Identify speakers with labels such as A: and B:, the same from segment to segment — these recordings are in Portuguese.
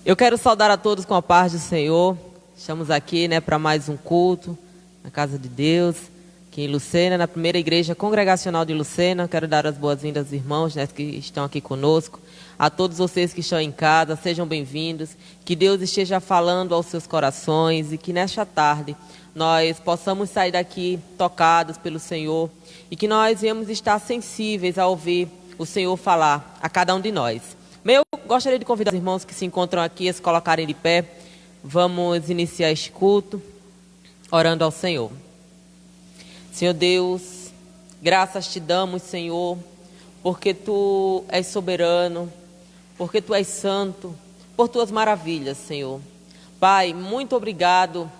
A: Eu quero saudar a todos com a paz do Senhor. Estamos aqui, para mais um culto na casa de Deus, aqui em Lucena, na primeira igreja congregacional de Lucena. Quero dar as boas-vindas aos irmãos, que estão aqui conosco. A todos vocês que estão em casa, sejam bem-vindos. Que Deus esteja falando aos seus corações e que nesta tarde nós possamos sair daqui tocados pelo Senhor e que nós venhamos estar sensíveis a ouvir o Senhor falar a cada um de nós. Eu gostaria de convidar os irmãos que se encontram aqui a se colocarem de pé. Vamos iniciar este culto orando ao Senhor. Senhor Deus, graças te damos, Senhor, porque Tu és soberano, porque Tu és santo, por Tuas maravilhas, Senhor. Pai, muito obrigado,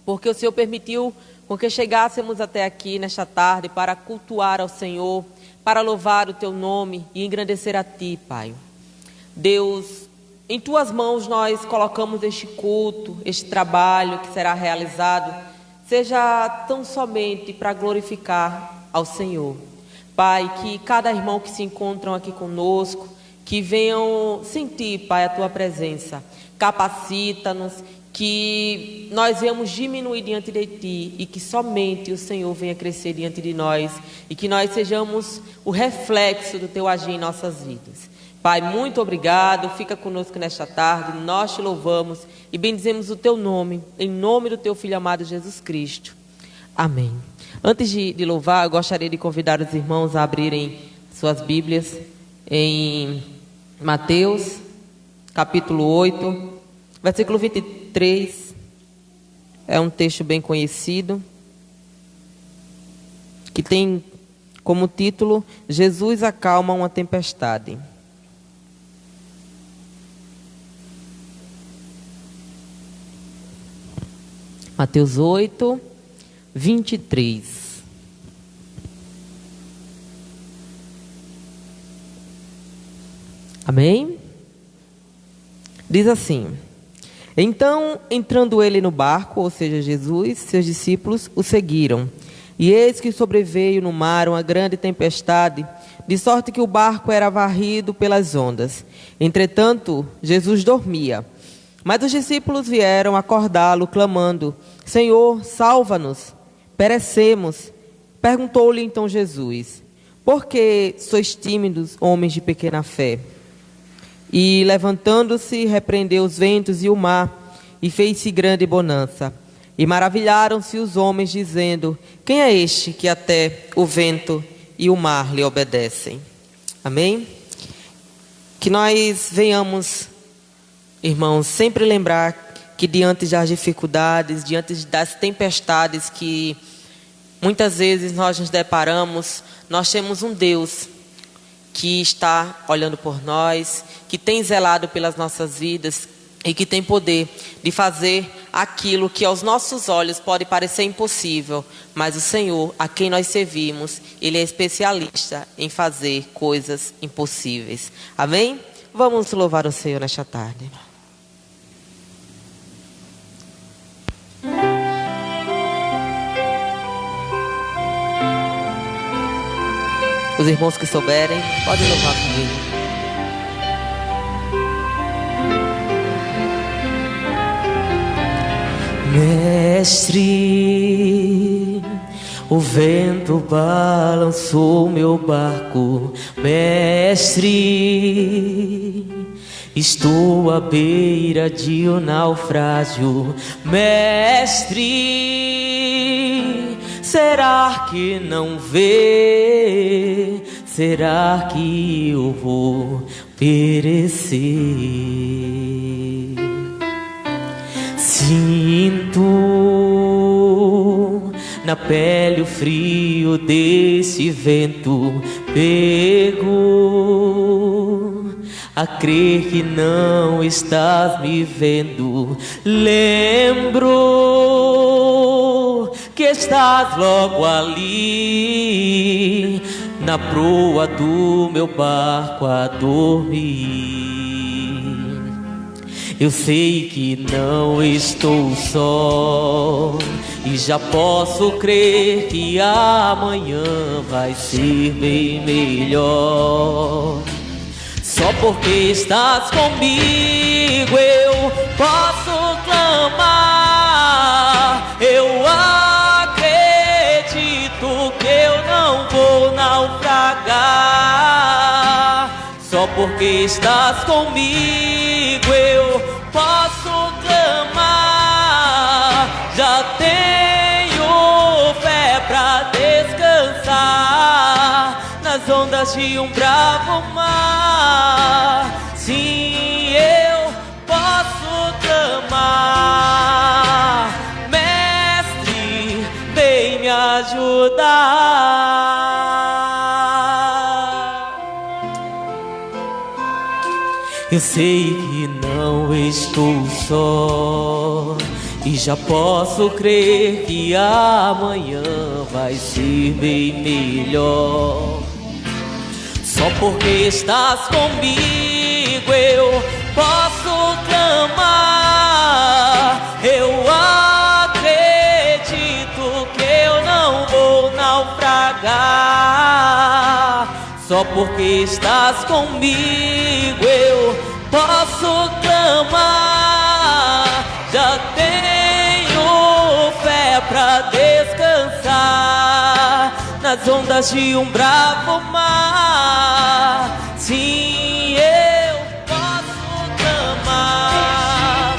A: porque o Senhor permitiu com que chegássemos até aqui nesta tarde para cultuar ao Senhor, para louvar o Teu nome e engrandecer a Ti, Pai. Deus, em Tuas mãos nós colocamos este culto, este trabalho que será realizado, seja tão somente para glorificar ao Senhor. Pai, que cada irmão que se encontram aqui conosco, que venham sentir, Pai, a Tua presença. Capacita-nos, que nós venhamos diminuir diante de Ti e que somente o Senhor venha crescer diante de nós e que nós sejamos o reflexo do Teu agir em nossas vidas. Pai, muito obrigado, fica conosco nesta tarde, nós Te louvamos e bendizemos o Teu nome, em nome do Teu Filho amado Jesus Cristo. Amém. Antes de louvar, eu gostaria de convidar os irmãos a abrirem suas Bíblias em Mateus, capítulo 8, versículo 23, é um texto bem conhecido, que tem como título, Jesus acalma uma tempestade. Mateus 8, 23. Amém? Diz assim: Então, entrando ele no barco, ou seja, Jesus, seus discípulos o seguiram. E eis que sobreveio no mar uma grande tempestade, de sorte que o barco era varrido pelas ondas. Entretanto, Jesus dormia. Mas os discípulos vieram acordá-lo, clamando: Senhor, salva-nos, perecemos. Perguntou-lhe então Jesus: Por que sois tímidos, homens de pequena fé? E levantando-se, repreendeu os ventos e o mar, e fez-se grande bonança. E maravilharam-se os homens, dizendo: Quem é este que até o vento e o mar lhe obedecem? Amém? Que nós venhamos, irmãos, sempre lembrar que diante das dificuldades, diante das tempestades que muitas vezes nós nos deparamos, nós temos um Deus que está olhando por nós, que tem zelado pelas nossas vidas e que tem poder de fazer aquilo que aos nossos olhos pode parecer impossível, mas o Senhor, a quem nós servimos, Ele é especialista em fazer coisas impossíveis. Amém? Vamos louvar o Senhor nesta tarde. Os irmãos que souberem, podem louvar comigo. Mestre, o vento balançou meu barco. Mestre, estou à beira de um naufrágio. Mestre, será que não vê? Será que eu vou perecer? Sinto na pele o frio desse vento pego, a crer que não estás me vendo. Lembro que estás logo ali, na proa do meu barco a dormir. Eu sei que não estou só e já posso crer que amanhã vai ser bem melhor. Só Só porque estás comigo eu posso clamar. Eu acredito que eu não vou naufragar. Só porque estás comigo eu posso clamar. Já tenho fé pra descansar nas ondas de um bravo mar. Sim, eu posso clamar. Mestre, vem me ajudar. Eu sei que não estou só e já posso crer que amanhã vai ser bem melhor. Só porque estás comigo eu posso clamar. Eu acredito que eu não vou naufragar. Só porque estás comigo eu posso clamar. Já tenho fé pra descansar nas ondas de um bravo mar. Sim, eu posso clamar.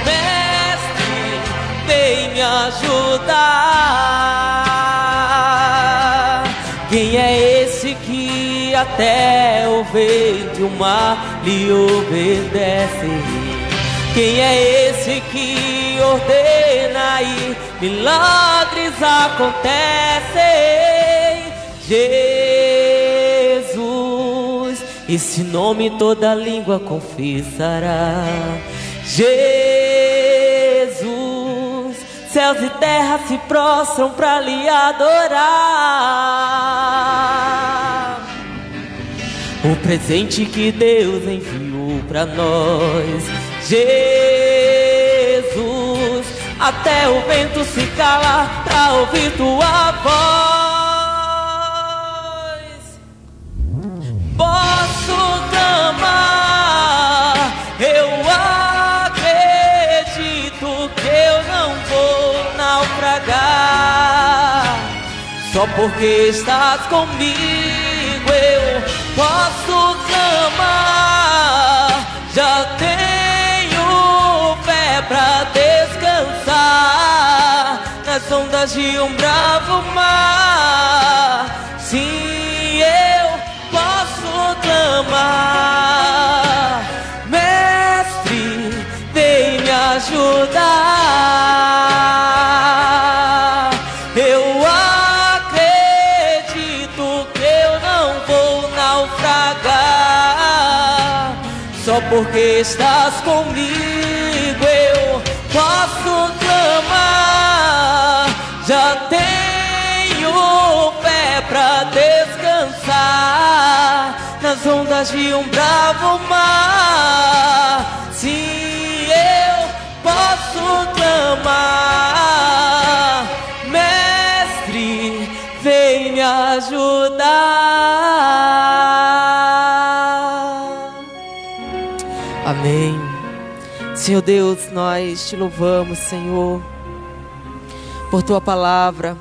A: Mestre, vem me ajudar. Quem é esse que até o vento e o mar lhe obedece? Quem é esse que ordena e milagres acontecem? Jesus, esse nome toda língua confessará. Jesus, céus e terra se prostram pra lhe adorar. O presente que Deus enviou pra nós. Jesus, até o vento se cala pra ouvir tua voz. Posso clamar, eu acredito que eu não vou naufragar. Só porque estás comigo eu posso clamar. Já tenho fé pra descansar nas ondas de um bravo mar. Sim, eu posso clamar. Mestre, vem me ajudar. Eu acredito que eu não vou naufragar. Só porque estás comigo eu posso clamar. Já tenho fé pra descansar nas ondas de um bravo mar. Sim, eu posso clamar. Mestre, vem me ajudar. Amém. Senhor Deus, nós te louvamos, Senhor, por tua palavra.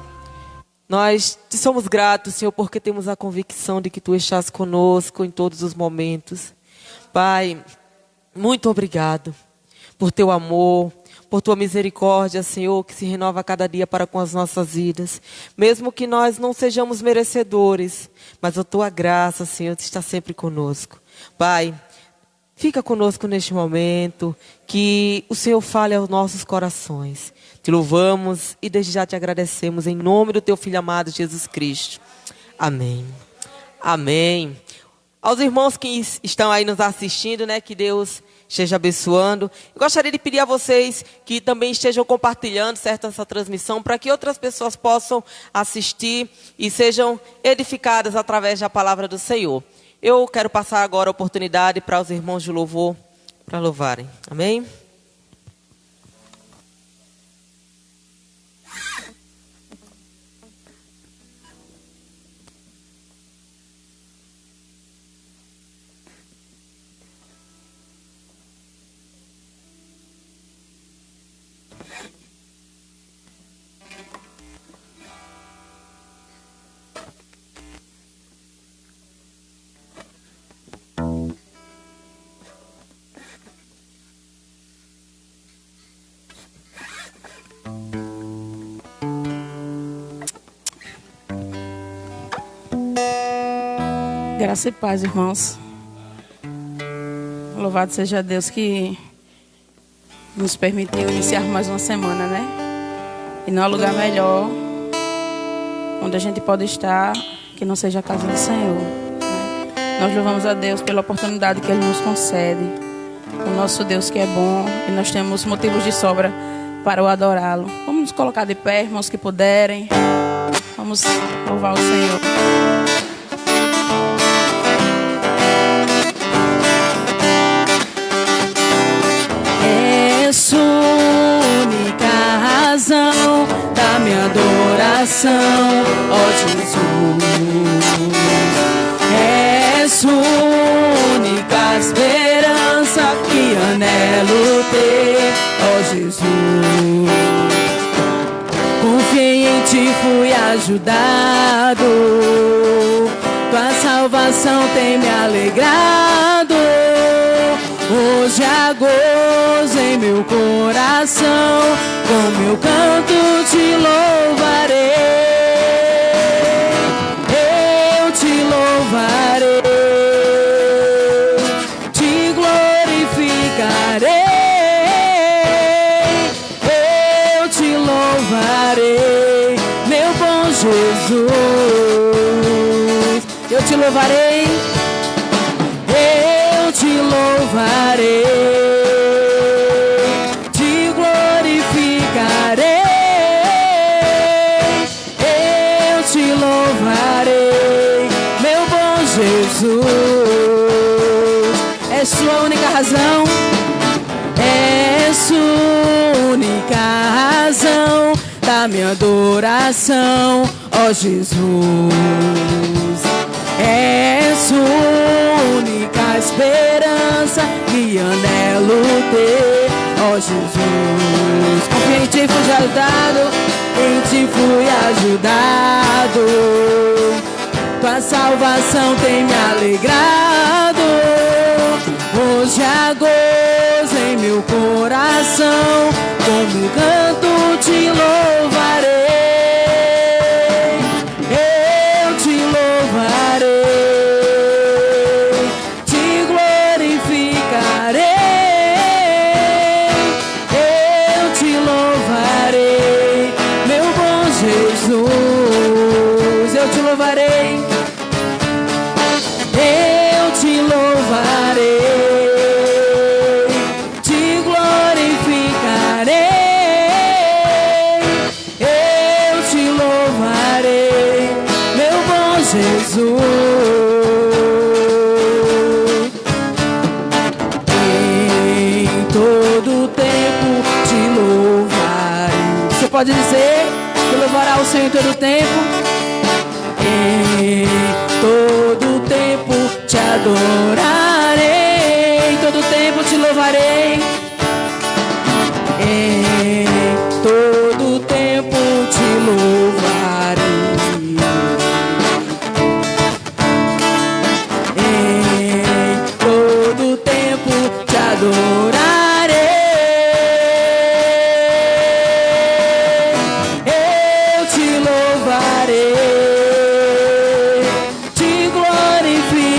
A: Nós te somos gratos, Senhor, porque temos a convicção de que tu estás conosco em todos os momentos. Pai, muito obrigado por teu amor, por tua misericórdia, Senhor, que se renova a cada dia para com as nossas vidas. Mesmo que nós não sejamos merecedores, mas a tua graça, Senhor, está sempre conosco. Pai, fica conosco neste momento, que o Senhor fale aos nossos corações. Te louvamos e desde já te agradecemos em nome do teu Filho amado Jesus Cristo. Amém. Amém. Aos irmãos que estão aí nos assistindo, né, que Deus esteja abençoando. Eu gostaria de pedir a vocês que também estejam compartilhando, certo, essa transmissão, para que outras pessoas possam assistir e sejam edificadas através da palavra do Senhor. Eu quero passar agora a oportunidade para os irmãos de louvor, para louvarem. Amém?
B: Graça e paz, irmãos. Louvado seja Deus que nos permitiu iniciar mais uma semana, né? E não há lugar melhor onde a gente pode estar que não seja a casa do Senhor, né? Nós louvamos a Deus pela oportunidade que Ele nos concede. O nosso Deus que é bom e nós temos motivos de sobra para o adorá-lo. Vamos nos colocar de pé, irmãos que puderem. Vamos louvar o Senhor. És única razão da minha adoração, ó Jesus. És única esperança que anelo ter, ó Jesus. Confiei em ti, fui ajudado. Tua salvação tem me alegrado. Hoje há gozo em meu coração, com meu canto te louvarei. Eu te louvarei, te glorificarei. Eu te louvarei, meu bom Jesus. Eu te louvarei. Te louvarei, te glorificarei. Eu te louvarei, meu bom Jesus. É sua única razão, é sua única razão da minha adoração, ó Jesus. É sua única esperança que anelo ter, ó Jesus. Confiei em ti, fui ajudado, em ti fui ajudado. Tua salvação tem me alegrado. Hoje há gozo em meu coração, como canto te louvarei. Eu te louvarei, te glorificarei. Eu te louvarei, meu bom Jesus. Eu te louvarei, eu te louvarei, te glorificarei. Eu te louvarei, meu bom Jesus. Em todo tempo te louvarei. Você pode dizer que louvará o Senhor em todo tempo? Em todo tempo te adorarei, em todo tempo te louvarei. Em todo tempo te louvarei. Em todo tempo te adorarei. Eu te louvarei, te glorificarei.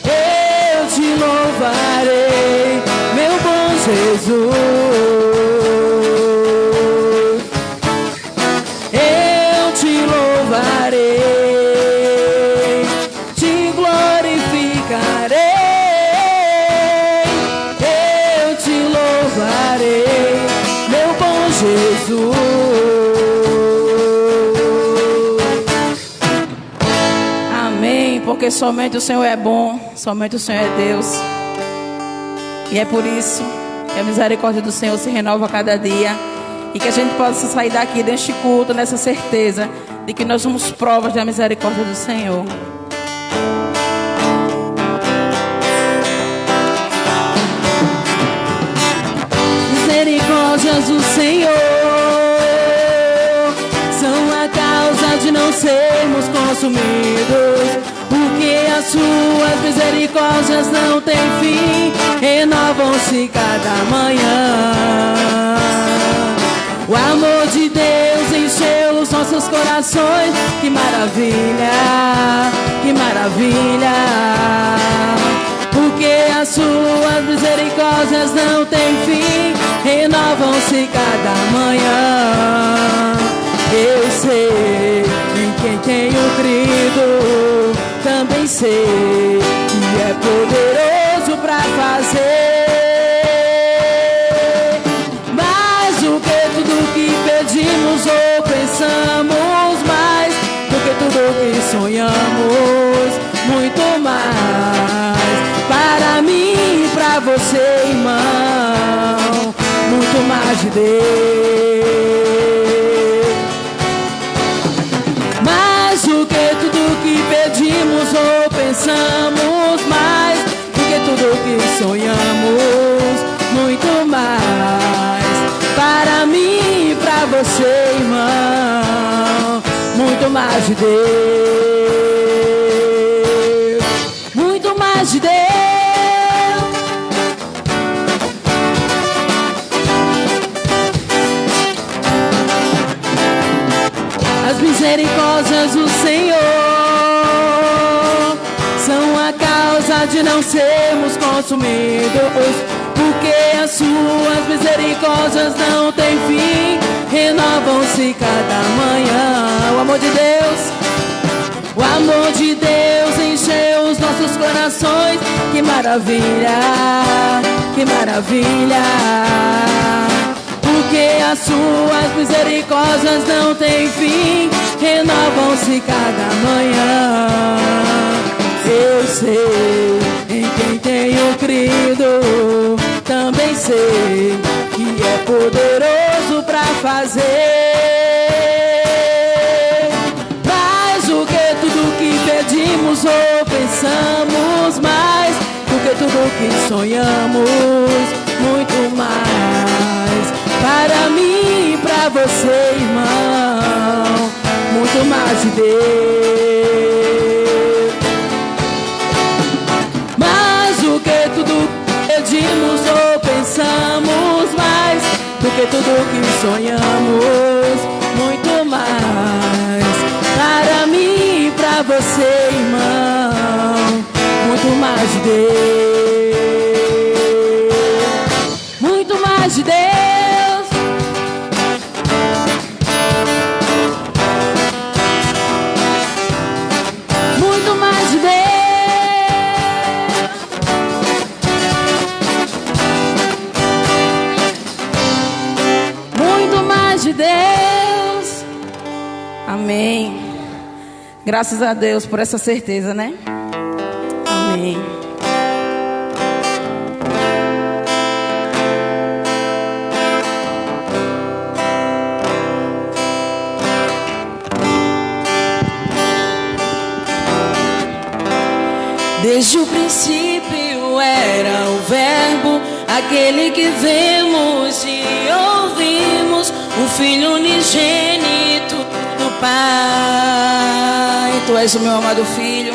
B: Eu te louvarei, meu bom Jesus. Eu te louvarei, te glorificarei. Eu te louvarei, meu bom Jesus. Amém, porque somente o Senhor é bom, somente o Senhor é Deus. E é por isso que a misericórdia do Senhor se renova a cada dia. E que a gente possa sair daqui deste culto nessa certeza de que nós somos provas da misericórdia do Senhor. sermos consumidos, porque as suas misericórdias não têm fim, renovam-se cada manhã. O amor de Deus encheu os nossos corações. Que maravilha, que maravilha. Porque as suas misericórdias não têm fim, renovam-se cada manhã. Eu sei em quem tenho crido, também sei que é poderoso para fazer pedimos ou pensamos, mais do que tudo que sonhamos, muito mais. Para mim e para você, irmão, muito mais de Deus. Mais do que tudo que pedimos ou pensamos, mais do que tudo que sonhamos, muito mais. Para mim e pra você, irmão, muito mais de Deus, muito mais de Deus. As misericórdias do Senhor são a causa de não sermos consumidos, porque as suas misericórdias não têm fim, renovam-se cada manhã. O amor de Deus encheu os nossos corações. Que maravilha, que maravilha. Porque as suas misericórdias não têm fim, renovam-se cada manhã. Eu sei em quem tenho crido, também sei que é poderoso para fazer mais do que tudo que pedimos ou pensamos, mais do que tudo que sonhamos, muito mais. Para mim e para você, irmão, muito mais de Deus. Mais do que tudo pedimos ou pensamos, mais do que tudo que sonhamos, muito mais. Para mim e pra você, irmão, muito mais de Deus, muito mais de Deus. Muito mais de Deus. De Deus. Amém. Graças a Deus por essa certeza, né? Amém. Desde o princípio era o Verbo, aquele que vemos e ouvimos, o Filho unigênito do Pai. Tu és o meu amado Filho,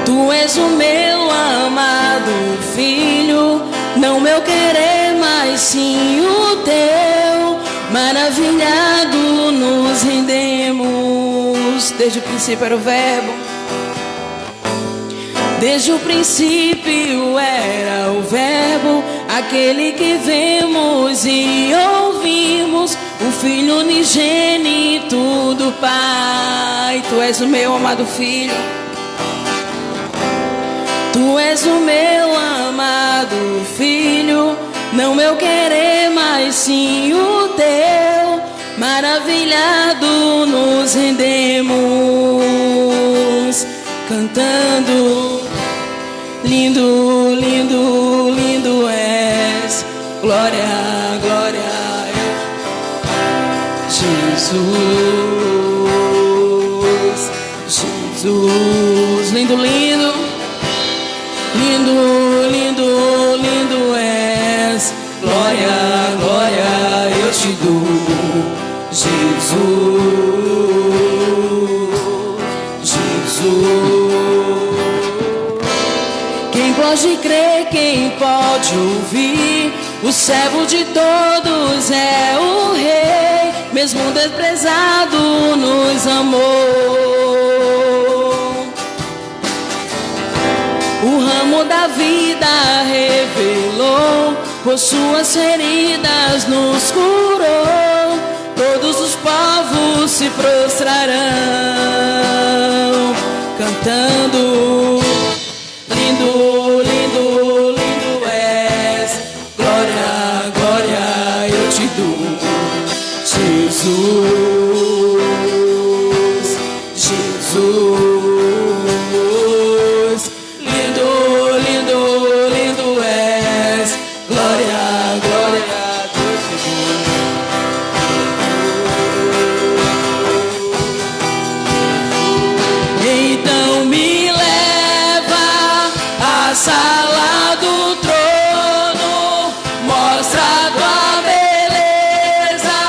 B: Tu és o meu amado Filho, não meu querer, mas sim o Teu. Maravilhado nos rendemos. Desde o princípio era o Verbo, desde o princípio era o Verbo, aquele que vemos e ouvimos, o Filho unigênito do Pai. Tu és o meu amado Filho, Tu és o meu amado Filho, não meu querer, mas sim o Teu. Maravilhado nos rendemos, cantando: lindo, lindo, lindo és, glória, glória, Jesus, Jesus. Lindo, lindo, lindo, lindo, lindo és, glória, glória, eu te dou, Jesus. pode crer, quem pode ouvir? O servo de todos é o Rei, mesmo desprezado nos amou. O ramo da vida revelou, por suas feridas nos curou. Todos os povos se prostrarão, cantando: lindo, lindo, lindo és, glória, glória eu te dou, Jesus, Jesus. Lindo, lindo, lindo és, glória, glória eu te dou. Então me leva à sala do trono, mostra tua beleza,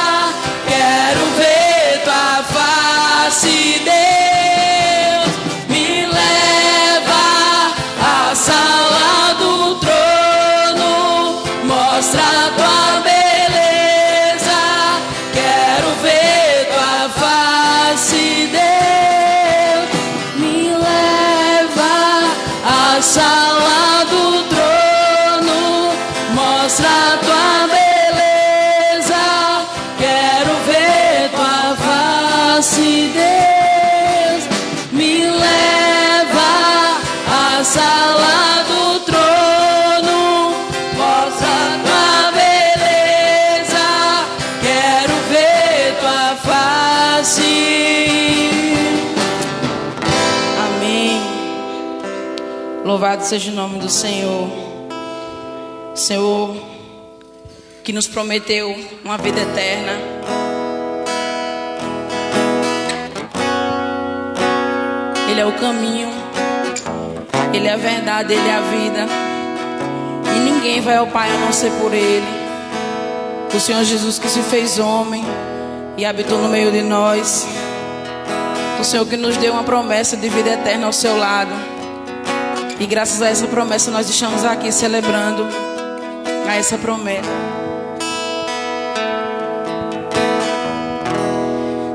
B: quero ver tua face, Deus. Me leva à sala do trono, mostra tua beleza, quero ver tua face, Deus. Me leva à sala do trono, mostra tua beleza, quero ver tua face, Deus. Me leva à sala do trono, mostra tua beleza, quero ver tua face. Amém. Louvado seja o nome do Senhor. Senhor, que nos prometeu uma vida eterna. Ele é o caminho, Ele é a verdade, Ele é a vida. E ninguém vai ao Pai a não ser por Ele. O Senhor Jesus que se fez homem e habitou no meio de nós. O Senhor que nos deu uma promessa de vida eterna ao seu lado. E graças a essa promessa nós estamos aqui celebrando a essa promessa.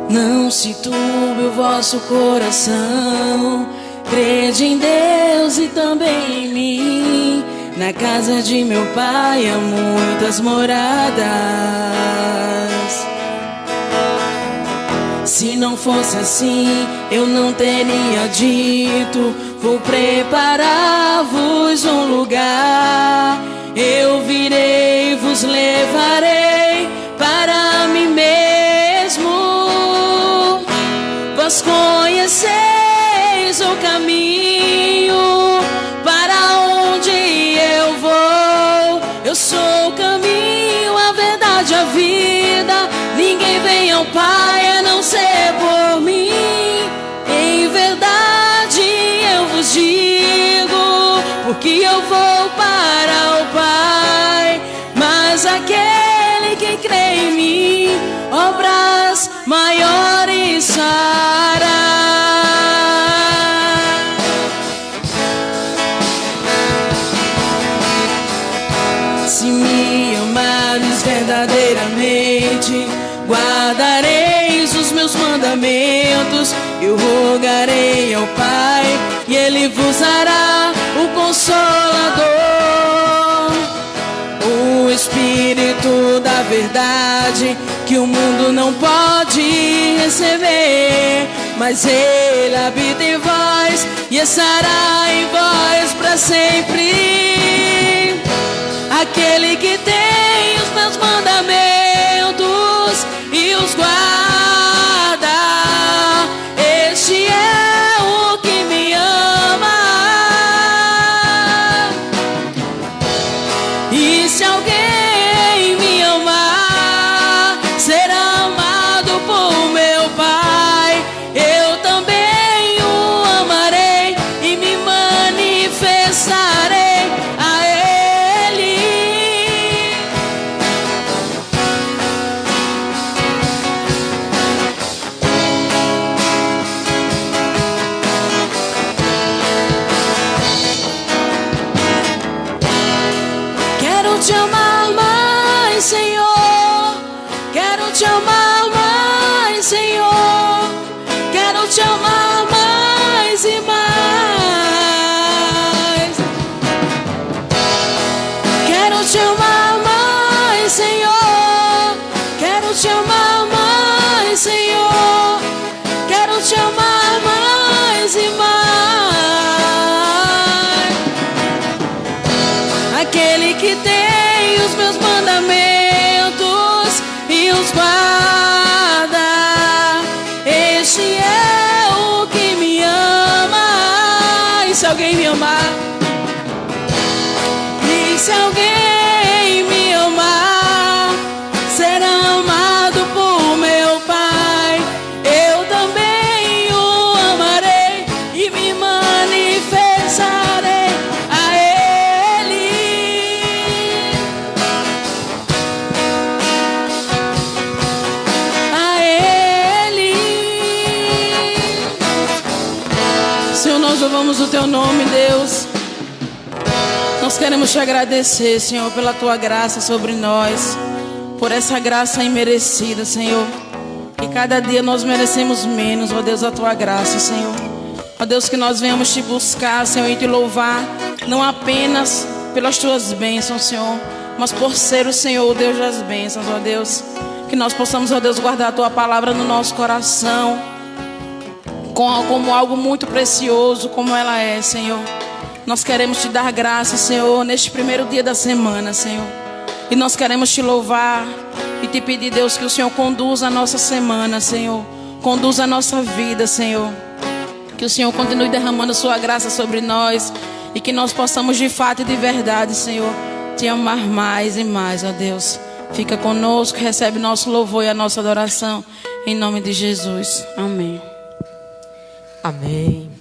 B: Não se turbe o vosso coração, crede em Deus e também em mim. Na casa de meu Pai há muitas moradas. Se não fosse assim, eu não teria dito: vou preparar-vos um lugar. Eu virei, vos levarei para mim mesmo. Vós conheceis o caminho para onde eu vou. Eu sou o caminho, a verdade, a vida. Ninguém vem ao Pai a não ser por mim. Em verdade eu vos digo, porque eu vou para o Pai. Mas aquele que crê em mim, obras maiores fará. Se me amares verdadeiramente, guardareis os meus mandamentos. Eu rogarei ao Pai e Ele vos dará o Consolador, o Espírito da verdade, que o mundo não pode receber, mas Ele habita em vós e estará em vós para sempre. Aquele que tem os meus mandamentos e os guarda, este é o que me ama. E se alguém me amar, será amado por meu Pai. Eu também o amarei e me manifestarei. Ele que tem os meus mandamentos e os guarda. Este é o que me ama. E se alguém me amar? E se alguém me amar, será amado por meu Pai. Eu também o amarei e me manifestarei a Ele. A Ele. Senhor, nós louvamos o Teu nome, Deus. Nós queremos te agradecer, Senhor, pela Tua graça sobre nós, por essa graça imerecida, Senhor. E cada dia nós merecemos menos, ó Deus, a Tua graça, Senhor. Ó Deus, que nós venhamos te buscar, Senhor, e te louvar, não apenas pelas Tuas bênçãos, Senhor, mas por ser o Senhor, o Deus das bênçãos, ó Deus. Que nós possamos, ó Deus, guardar a Tua palavra no nosso coração como algo muito precioso, como ela é, Senhor. Nós queremos te dar graças, Senhor, neste primeiro dia da semana, Senhor. E nós queremos te louvar e te pedir, Deus, que o Senhor conduza a nossa semana, Senhor. Conduza a nossa vida, Senhor. Que o Senhor continue derramando sua graça sobre nós. E que nós possamos de fato e de verdade, Senhor, te amar mais e mais, ó Deus. Fica conosco, recebe nosso louvor e a nossa adoração. Em nome de Jesus. Amém.
A: Amém.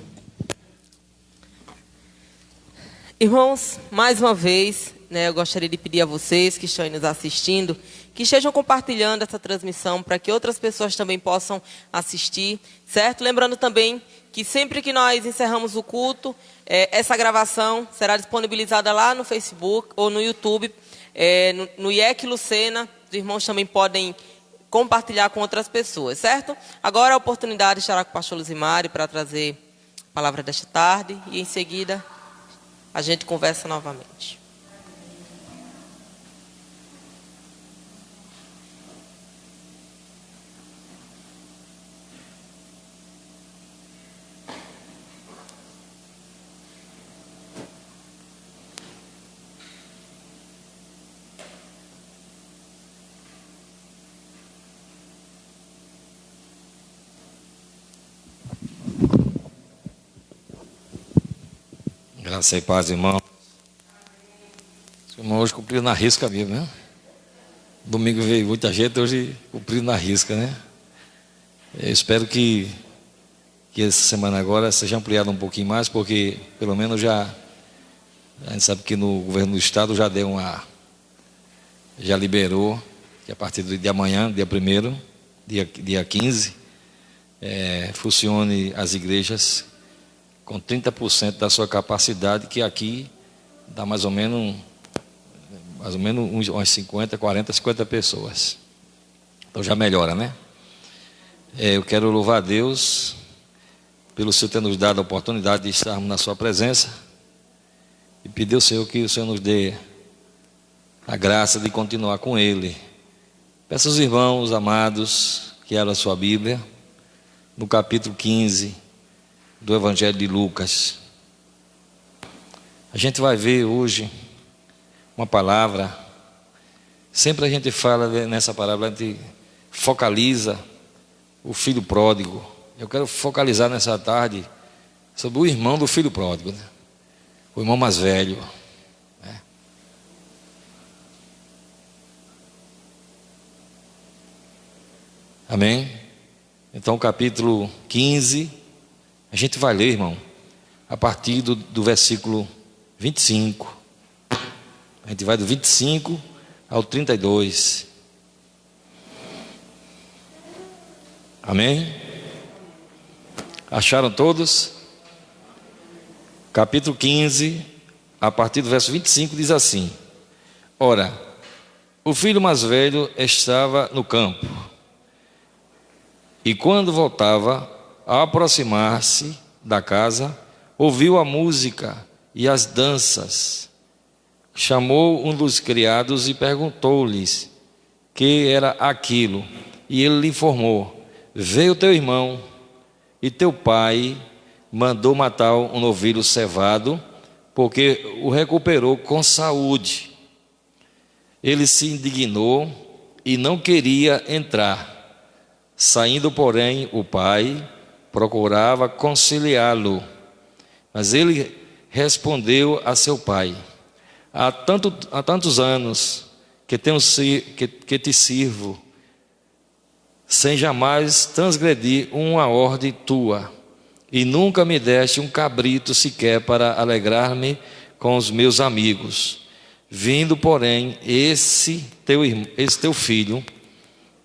A: Irmãos, mais uma vez, eu gostaria de pedir a vocês que estão aí nos assistindo, que estejam compartilhando essa transmissão para que outras pessoas também possam assistir, certo? Lembrando também que sempre que nós encerramos o culto, essa gravação será disponibilizada lá no Facebook ou no YouTube, no IEC Lucena. Os irmãos também podem compartilhar com outras pessoas, certo? Agora a oportunidade estará com o pastor Luzimari para trazer a palavra desta tarde e em seguida a gente conversa novamente.
C: Graça e paz, irmão. O irmão hoje cumpriu na risca mesmo, né? Domingo veio muita gente, hoje cumpriu na risca, né? Eu espero que essa semana agora seja ampliada um pouquinho mais, porque pelo menos a gente sabe que no governo do estado já liberou, que a partir do dia amanhã, dia 1º, dia 15, funcione as igrejas com 30% da sua capacidade, que aqui dá mais ou menos umas 50, 40, 50 pessoas. Então já melhora, né? Eu quero louvar a Deus pelo Senhor ter nos dado a oportunidade de estarmos na sua presença e pedir ao Senhor que o Senhor nos dê a graça de continuar com Ele. Peço aos irmãos amados que abram a sua Bíblia no capítulo 15 do Evangelho de Lucas. A gente vai ver hoje uma palavra. Sempre a gente fala nessa palavra, a gente focaliza o filho pródigo. Eu quero focalizar nessa tarde sobre o irmão do filho pródigo, né? O irmão mais velho, né? Amém? Então, capítulo 15, a gente vai ler, irmão, a partir do versículo 25. A gente vai do 25 ao 32. Amém? Acharam todos? Capítulo 15, a partir do verso 25, diz assim: Ora, o filho mais velho estava no campo, e quando voltava, ao aproximar-se da casa, ouviu a música e as danças. Chamou um dos criados e perguntou-lhes que era aquilo. E ele lhe informou: veio teu irmão, e teu pai mandou matar um novilho cevado porque o recuperou com saúde. Ele se indignou e não queria entrar. Saindo, porém, o pai procurava conciliá-lo. Mas ele respondeu a seu pai: há tantos anos que te sirvo, sem jamais transgredir uma ordem tua, e nunca me deste um cabrito sequer para alegrar-me com os meus amigos. Vindo, porém, esse teu filho,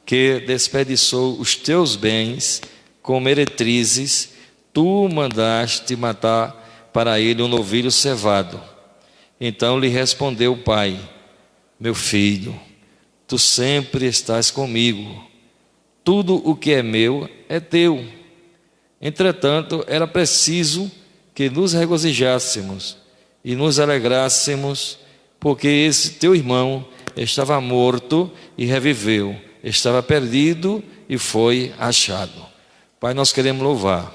C: que desperdiçou os teus bens com meretrizes, tu mandaste matar para ele um novilho cevado. Então lhe respondeu o pai: meu filho, tu sempre estás comigo, tudo o que é meu é teu. Entretanto, era preciso que nos regozijássemos e nos alegrássemos, porque esse teu irmão estava morto e reviveu, estava perdido e foi achado. Pai, nós queremos louvar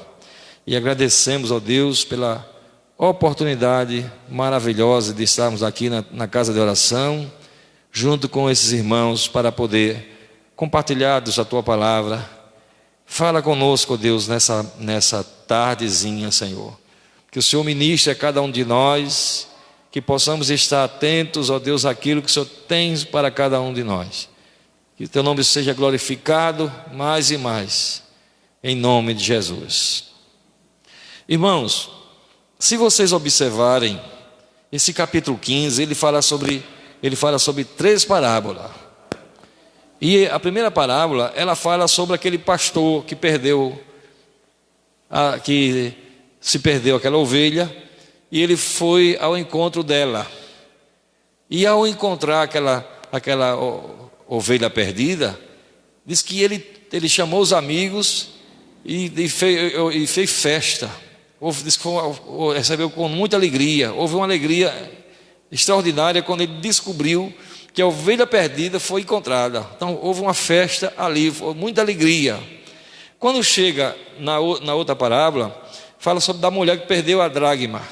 C: e agradecemos ao Deus pela oportunidade maravilhosa de estarmos aqui na casa de oração, junto com esses irmãos, para poder compartilhar a tua palavra. Fala conosco, Deus, nessa tardezinha, Senhor. Que o Senhor ministre a cada um de nós, que possamos estar atentos, ó Deus, àquilo que o Senhor tem para cada um de nós. Que o teu nome seja glorificado mais e mais, em nome de Jesus. Irmãos, se vocês observarem, esse capítulo 15, ele fala sobre 3 parábolas. E a primeira parábola, ela fala sobre aquele pastor que se perdeu aquela ovelha, e ele foi ao encontro dela. E ao encontrar aquela ovelha perdida, diz que ele chamou os amigos e fez festa. Diz que recebeu com muita alegria. Houve uma alegria extraordinária quando ele descobriu que a ovelha perdida foi encontrada. Então houve uma festa ali, foi muita alegria. Quando chega na outra parábola, fala sobre da mulher que perdeu a dracma.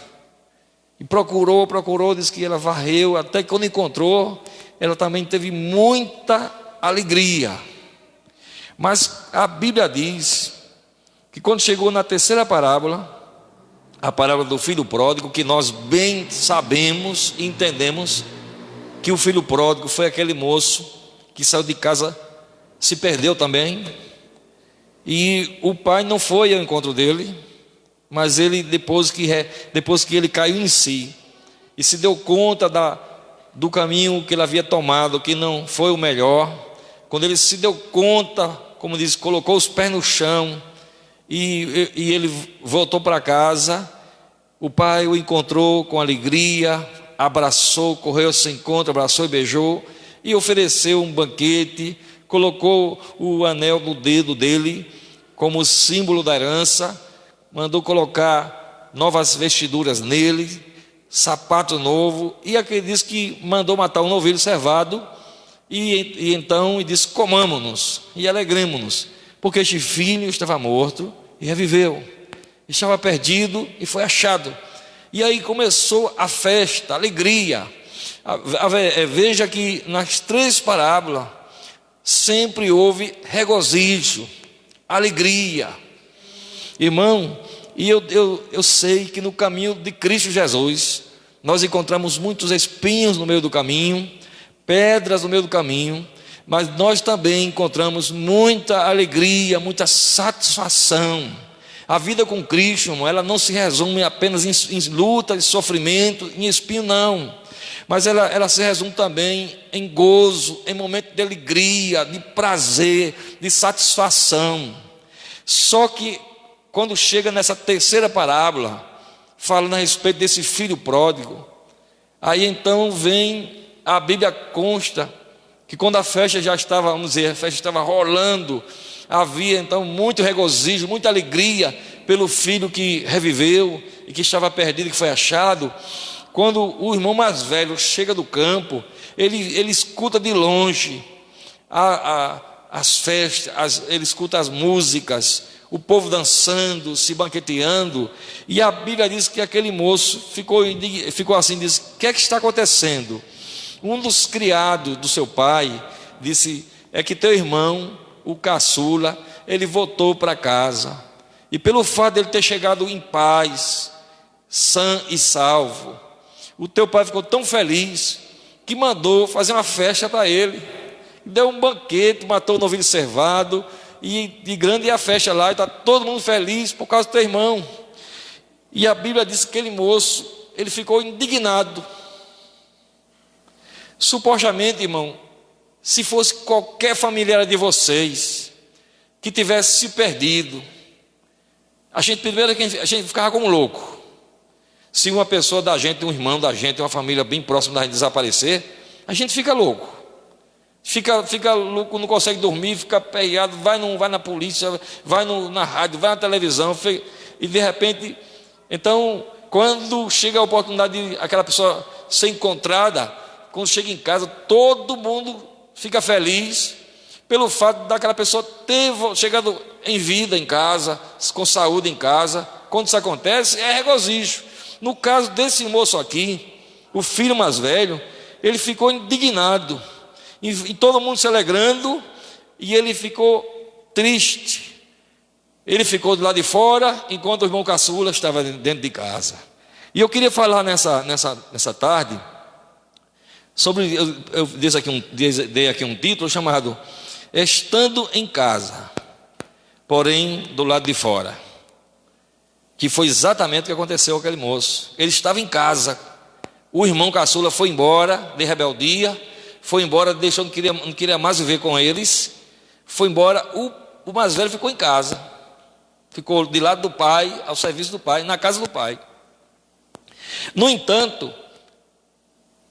C: E procurou, diz que ela varreu, até que quando encontrou, ela também teve muita alegria. Mas a Bíblia diz que quando chegou na terceira parábola, a parábola do filho pródigo, que nós bem sabemos e entendemos que o filho pródigo foi aquele moço que saiu de casa, se perdeu também, e o pai não foi ao encontro dele, mas ele, depois que ele caiu em si e se deu conta do caminho que ele havia tomado, que não foi o melhor, quando ele se deu conta, como diz, colocou os pés no chão e ele voltou para casa, o pai o encontrou com alegria, abraçou, correu ao seu encontro, abraçou e beijou, e ofereceu um banquete, colocou o anel no dedo dele como símbolo da herança, mandou colocar novas vestiduras nele, sapato novo, e aquele diz que mandou matar um novilho cevado, e então disse: comamos-nos e alegremos-nos, porque este filho estava morto e reviveu, estava perdido e foi achado. E aí começou a festa, a alegria. Veja que nas 3 parábolas sempre houve regozijo, alegria. Irmão, e eu sei que no caminho de Cristo Jesus nós encontramos muitos espinhos no meio do caminho, pedras no meio do caminho, mas nós também encontramos muita alegria, muita satisfação. A vida com Cristo, irmão, ela não se resume apenas em luta, em sofrimento, em espinho, não. Mas ela se resume também em gozo, em momento de alegria, de prazer, de satisfação. Só que quando chega nessa terceira parábola, falando a respeito desse filho pródigo, aí então vem, a Bíblia consta que quando a festa já estava, vamos dizer, a festa estava rolando, havia então muito regozijo, muita alegria pelo filho que reviveu e que estava perdido e que foi achado. Quando o irmão mais velho chega do campo, ele escuta de longe as festas, ele escuta as músicas, o povo dançando, se banqueteando, e a Bíblia diz que aquele moço ficou assim, disse: o que é que está acontecendo? Um dos criados do seu pai disse: é que teu irmão, o caçula, ele voltou para casa, e pelo fato de ele ter chegado em paz, sã e salvo, o teu pai ficou tão feliz que mandou fazer uma festa para ele, deu um banquete, matou o novilho cevado, e de grande é a festa lá, e está todo mundo feliz por causa do teu irmão. E a Bíblia diz que aquele moço, ele ficou indignado. Supostamente, irmão, se fosse qualquer familiar de vocês que tivesse se perdido, primeiro a gente ficava como louco. Se uma pessoa da gente, um irmão da gente, uma família bem próxima da gente desaparecer, a gente fica louco. Fica louco, não consegue dormir, fica aperreado, vai na polícia, vai na rádio, vai na televisão, e de repente, então, quando chega a oportunidade de aquela pessoa ser encontrada, quando chega em casa, todo mundo fica feliz pelo fato daquela pessoa ter chegado em vida em casa, com saúde em casa. Quando isso acontece, é regozijo. No caso desse moço aqui, o filho mais velho, ele ficou indignado, e todo mundo se alegrando, e ele ficou triste. Ele ficou do lado de fora, enquanto o irmão caçula estava dentro de casa. E eu queria falar nessa tarde sobre, eu dei aqui um título chamado Estando em Casa, porém do lado de fora, que foi exatamente o que aconteceu com aquele moço. Ele estava em casa, o irmão caçula foi embora de rebeldia, foi embora, deixou, não queria mais viver com eles, foi embora. O mais velho ficou em casa, ficou de lado do pai, ao serviço do pai, na casa do pai. No entanto,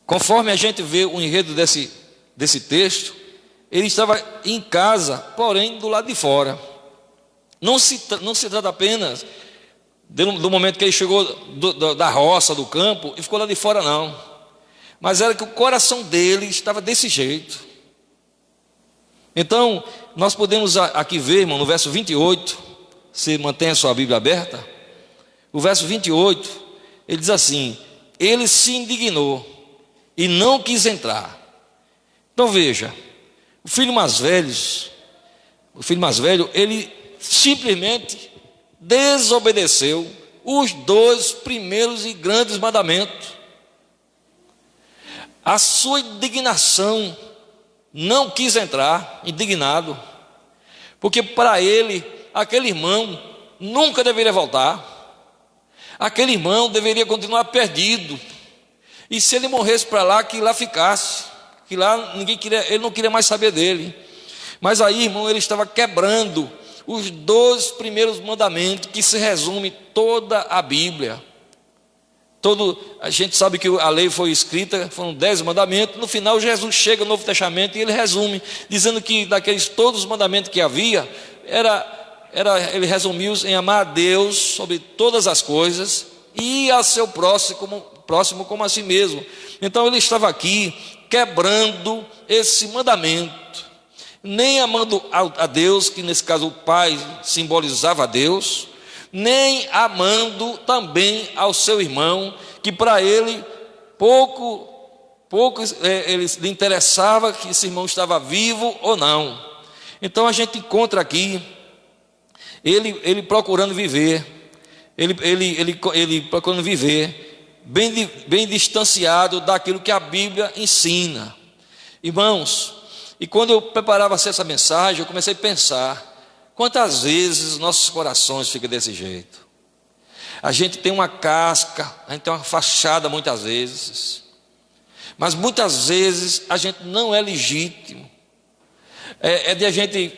C: conforme a gente vê o enredo desse texto, ele estava em casa, porém do lado de fora. Não se trata apenas do momento que ele chegou da roça, do campo, e ficou lá de fora, não. Mas era que o coração dele estava desse jeito. Então, nós podemos aqui ver, irmão, no verso 28, você mantém a sua Bíblia aberta, o verso 28, ele diz assim: ele se indignou e não quis entrar. Então veja, o filho mais velho, ele simplesmente desobedeceu os 2 primeiros e grandes mandamentos. A sua indignação, não quis entrar, indignado, porque para ele, aquele irmão nunca deveria voltar, aquele irmão deveria continuar perdido, e se ele morresse para lá, que lá ficasse, que lá ele não queria mais saber dele. Mas aí, irmão, ele estava quebrando os 2 primeiros mandamentos, que se resume toda a Bíblia. A gente sabe que a lei foi escrita, foram 10 mandamentos. No final, Jesus chega no Novo Testamento e ele resume, dizendo que daqueles todos os mandamentos que havia, ele resumiu em amar a Deus sobre todas as coisas e a seu próximo como a si mesmo. Então ele estava aqui quebrando esse mandamento, nem amando a Deus, que nesse caso o Pai simbolizava a Deus, nem amando também ao seu irmão, que para ele pouco ele lhe interessava que esse irmão estava vivo ou não. Então a gente encontra aqui ele procurando viver, ele procurando viver bem distanciado daquilo que a Bíblia ensina. Irmãos, e quando eu preparava essa mensagem, eu comecei a pensar: quantas vezes nossos corações ficam desse jeito? A gente tem uma casca, a gente tem uma fachada muitas vezes, mas muitas vezes a gente não é legítimo. É de a gente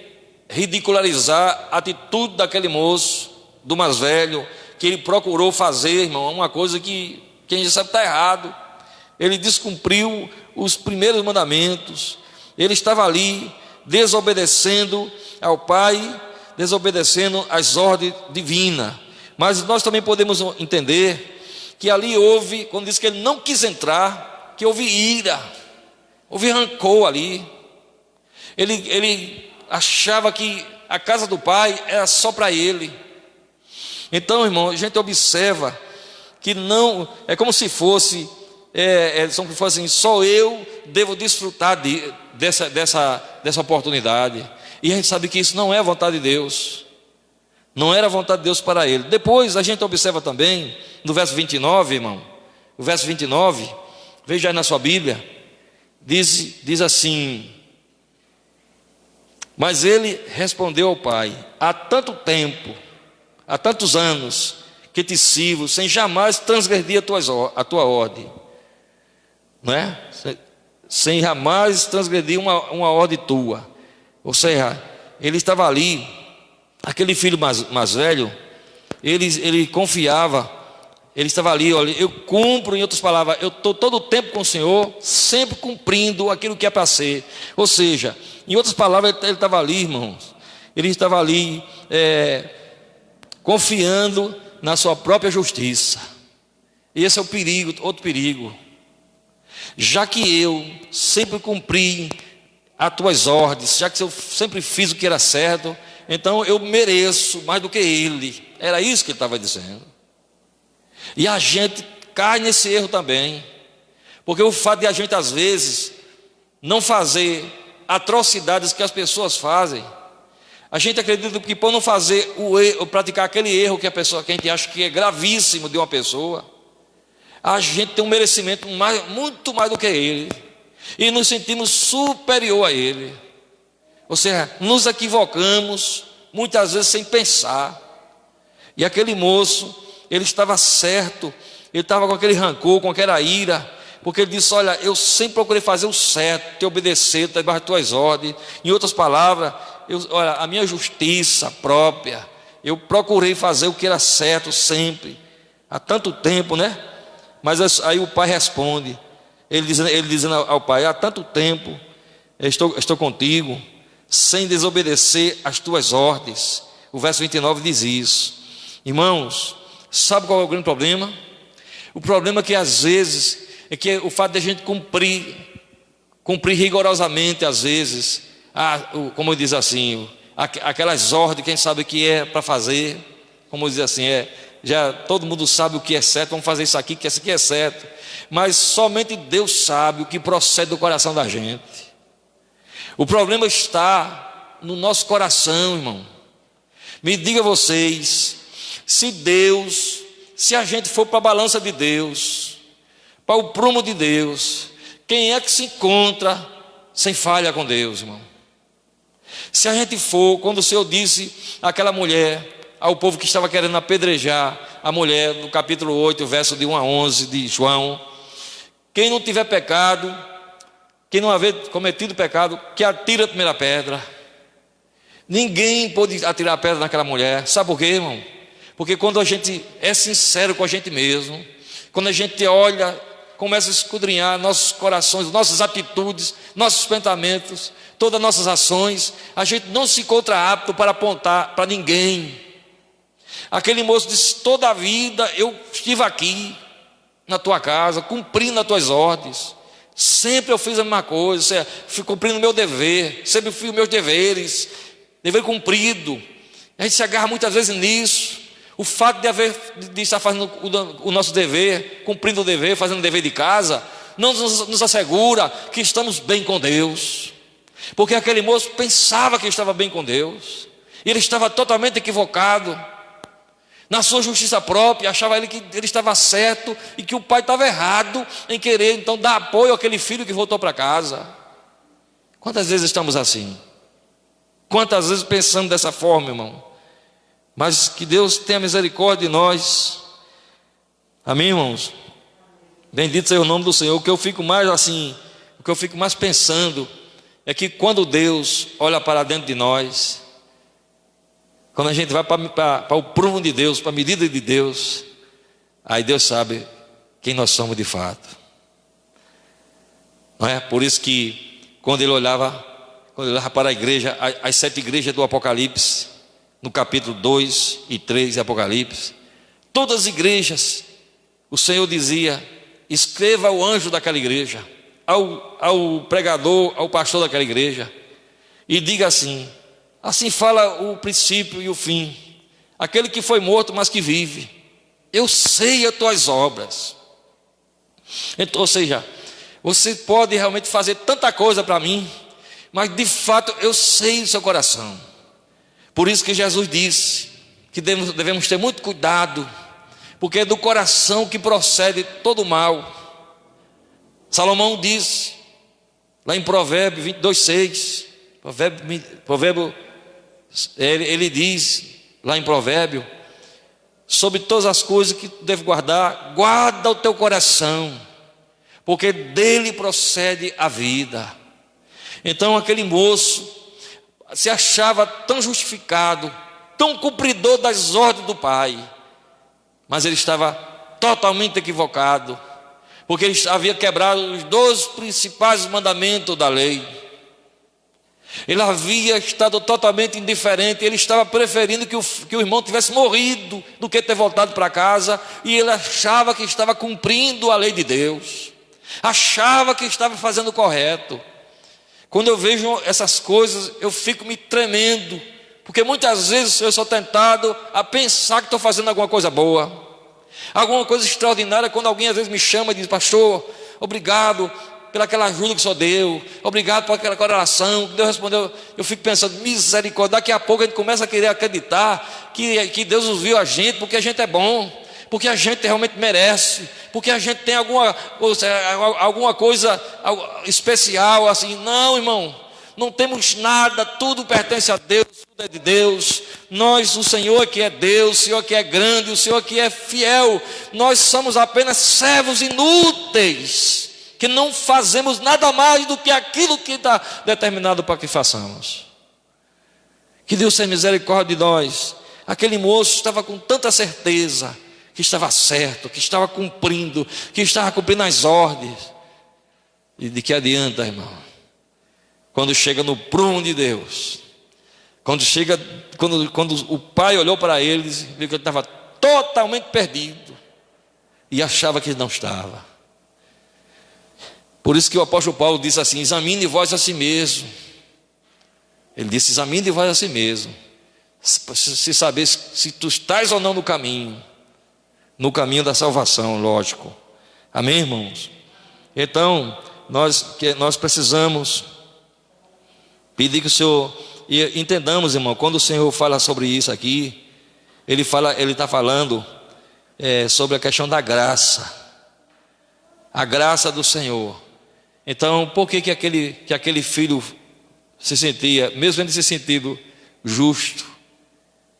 C: ridicularizar a atitude daquele moço, do mais velho, que ele procurou fazer, irmão, uma coisa que a gente sabe que está errado. Ele descumpriu os primeiros mandamentos, ele estava ali desobedecendo ao Pai, desobedecendo às ordens divinas. Mas nós também podemos entender que ali houve, quando diz que ele não quis entrar, que houve ira, houve rancor ali. Ele achava que a casa do pai era só para ele. Então, irmão, a gente observa que não é como se fosse assim, só eu devo desfrutar dessa oportunidade. E a gente sabe que isso não é a vontade de Deus. Não era a vontade de Deus para ele. Depois a gente observa também no verso 29, irmão. O verso 29, veja aí na sua Bíblia, diz assim: mas ele respondeu ao pai: há tanto tempo, há tantos anos que te sirvo, sem jamais transgredir a tua ordem, não é? Sem jamais transgredir uma ordem tua. Ou seja, ele estava ali, aquele filho mais velho, ele confiava, ele estava ali, olha, eu cumpro, em outras palavras, eu estou todo o tempo com o Senhor, sempre cumprindo aquilo que é para ser. Ou seja, em outras palavras, ele estava ali, irmãos, ele estava ali confiando na sua própria justiça. E esse é o perigo, outro perigo. Já que eu sempre cumpri as tuas ordens, já que eu sempre fiz o que era certo, então eu mereço mais do que ele. Era isso que ele estava dizendo. E a gente cai nesse erro também, porque o fato de a gente às vezes não fazer atrocidades que as pessoas fazem, a gente acredita que por não fazer praticar aquele erro que a gente acha que é gravíssimo de uma pessoa, a gente tem um merecimento muito mais do que ele, e nos sentimos superior a ele. Ou seja, nos equivocamos muitas vezes sem pensar. E aquele moço, ele estava certo, ele estava com aquele rancor, com aquela ira, porque ele disse: olha, eu sempre procurei fazer o certo, te obedecer, te debaixo das tuas ordens. Em outras palavras, olha, a minha justiça própria, eu procurei fazer o que era certo sempre, há tanto tempo, né? Mas aí o pai responde, ele dizendo ao pai: há tanto tempo estou contigo, sem desobedecer as tuas ordens. O verso 29 diz isso. Irmãos, sabe qual é o grande problema? O problema é que às vezes é que o fato de a gente cumprir rigorosamente, às vezes, como diz assim, aquelas ordens, quem sabe que é para fazer, como diz assim, já todo mundo sabe o que é certo, vamos fazer isso aqui, que isso aqui é certo, mas somente Deus sabe o que procede do coração da gente. O problema está no nosso coração, irmão. Me diga vocês, se a gente for para a balança de Deus, para o prumo de Deus, quem é que se encontra sem falha com Deus, irmão? Se a gente for, quando o Senhor disse àquela mulher, ao povo que estava querendo apedrejar a mulher, no capítulo 8, verso de 1 a 11 de João: quem não tiver pecado, quem não haver cometido pecado, que atire a primeira pedra. Ninguém pôde atirar a pedra naquela mulher. Sabe por quê, irmão? Porque quando a gente é sincero com a gente mesmo, quando a gente olha, começa a esquadrinhar nossos corações, nossas atitudes, nossos pensamentos, todas as nossas ações, a gente não se encontra apto para apontar para ninguém. Aquele moço disse: toda a vida eu estive aqui na tua casa, cumprindo as tuas ordens, sempre eu fiz a mesma coisa, fui cumprindo o meu dever, sempre fiz os meus deveres, dever cumprido. A gente se agarra muitas vezes nisso. O fato de estar fazendo o nosso dever, cumprindo o dever, fazendo o dever de casa, não nos assegura que estamos bem com Deus, porque aquele moço pensava que estava bem com Deus, e ele estava totalmente equivocado na sua justiça própria, achava ele que ele estava certo e que o pai estava errado em querer então dar apoio àquele filho que voltou para casa. Quantas vezes estamos assim? Quantas vezes pensamos dessa forma, irmão? Mas que Deus tenha misericórdia de nós. Amém, irmãos? Bendito seja o nome do Senhor. O que eu fico mais pensando é que quando Deus olha para dentro de nós, quando a gente vai para o prumo de Deus, para a medida de Deus, aí Deus sabe quem nós somos de fato. Não é? Por isso que quando ele olhava para a igreja, as 7 igrejas do Apocalipse, no capítulo 2 e 3 de Apocalipse, todas as igrejas, o Senhor dizia: escreva ao anjo daquela igreja, ao pregador, ao pastor daquela igreja, e diga assim: Assim fala o princípio e o fim. Aquele que foi morto, mas que vive. Eu sei as tuas obras. Então, ou seja, você pode realmente fazer tanta coisa para mim, mas de fato eu sei o seu coração. Por isso que Jesus disse que devemos ter muito cuidado, porque é do coração que procede todo o mal. Salomão disse, lá em Provérbios 22:6, ele diz lá em Provérbio, sobre todas as coisas que tu deve guardar, guarda o teu coração, porque dele procede a vida. Então aquele moço se achava tão justificado, tão cumpridor das ordens do pai, mas ele estava totalmente equivocado, porque ele havia quebrado os 2 principais mandamentos da lei. Ele havia estado totalmente indiferente, ele estava preferindo que o irmão tivesse morrido do que ter voltado para casa, e ele achava que estava cumprindo a lei de Deus, achava que estava fazendo o correto. Quando eu vejo essas coisas, eu fico me tremendo, porque muitas vezes eu sou tentado a pensar que estou fazendo alguma coisa boa, alguma coisa extraordinária, quando alguém às vezes me chama e diz: pastor, obrigado pelaquela ajuda que o senhor deu, obrigado por aquela oração que Deus respondeu. Eu fico pensando, misericórdia, daqui a pouco a gente começa a querer acreditar que Deus ouviu a gente, porque a gente é bom, porque a gente realmente merece, porque a gente tem alguma coisa especial assim. Não, irmão, não temos nada, tudo pertence a Deus, tudo é de Deus. Nós, o Senhor que é Deus, o Senhor que é grande, o Senhor que é fiel, nós somos apenas servos inúteis, que não fazemos nada mais do que aquilo que está determinado para que façamos. Que Deus tenha misericórdia de nós. Aquele moço estava com tanta certeza que estava certo, que estava cumprindo as ordens. E de que adianta, irmão? Quando chega no prumo de Deus, quando o pai olhou para ele, viu que ele estava totalmente perdido e achava que ele não estava. Por isso que o apóstolo Paulo disse assim: examine vós a si mesmo. Ele disse: examine vós a si mesmo, se saber se tu estás ou não no caminho da salvação, lógico. Amém, irmãos? Então nós precisamos pedir que o Senhor, e entendamos, irmão, quando o Senhor fala sobre isso aqui, ele está falando sobre a questão da graça, a graça do Senhor. Então, por que aquele filho se sentia, mesmo ele se sentido justo,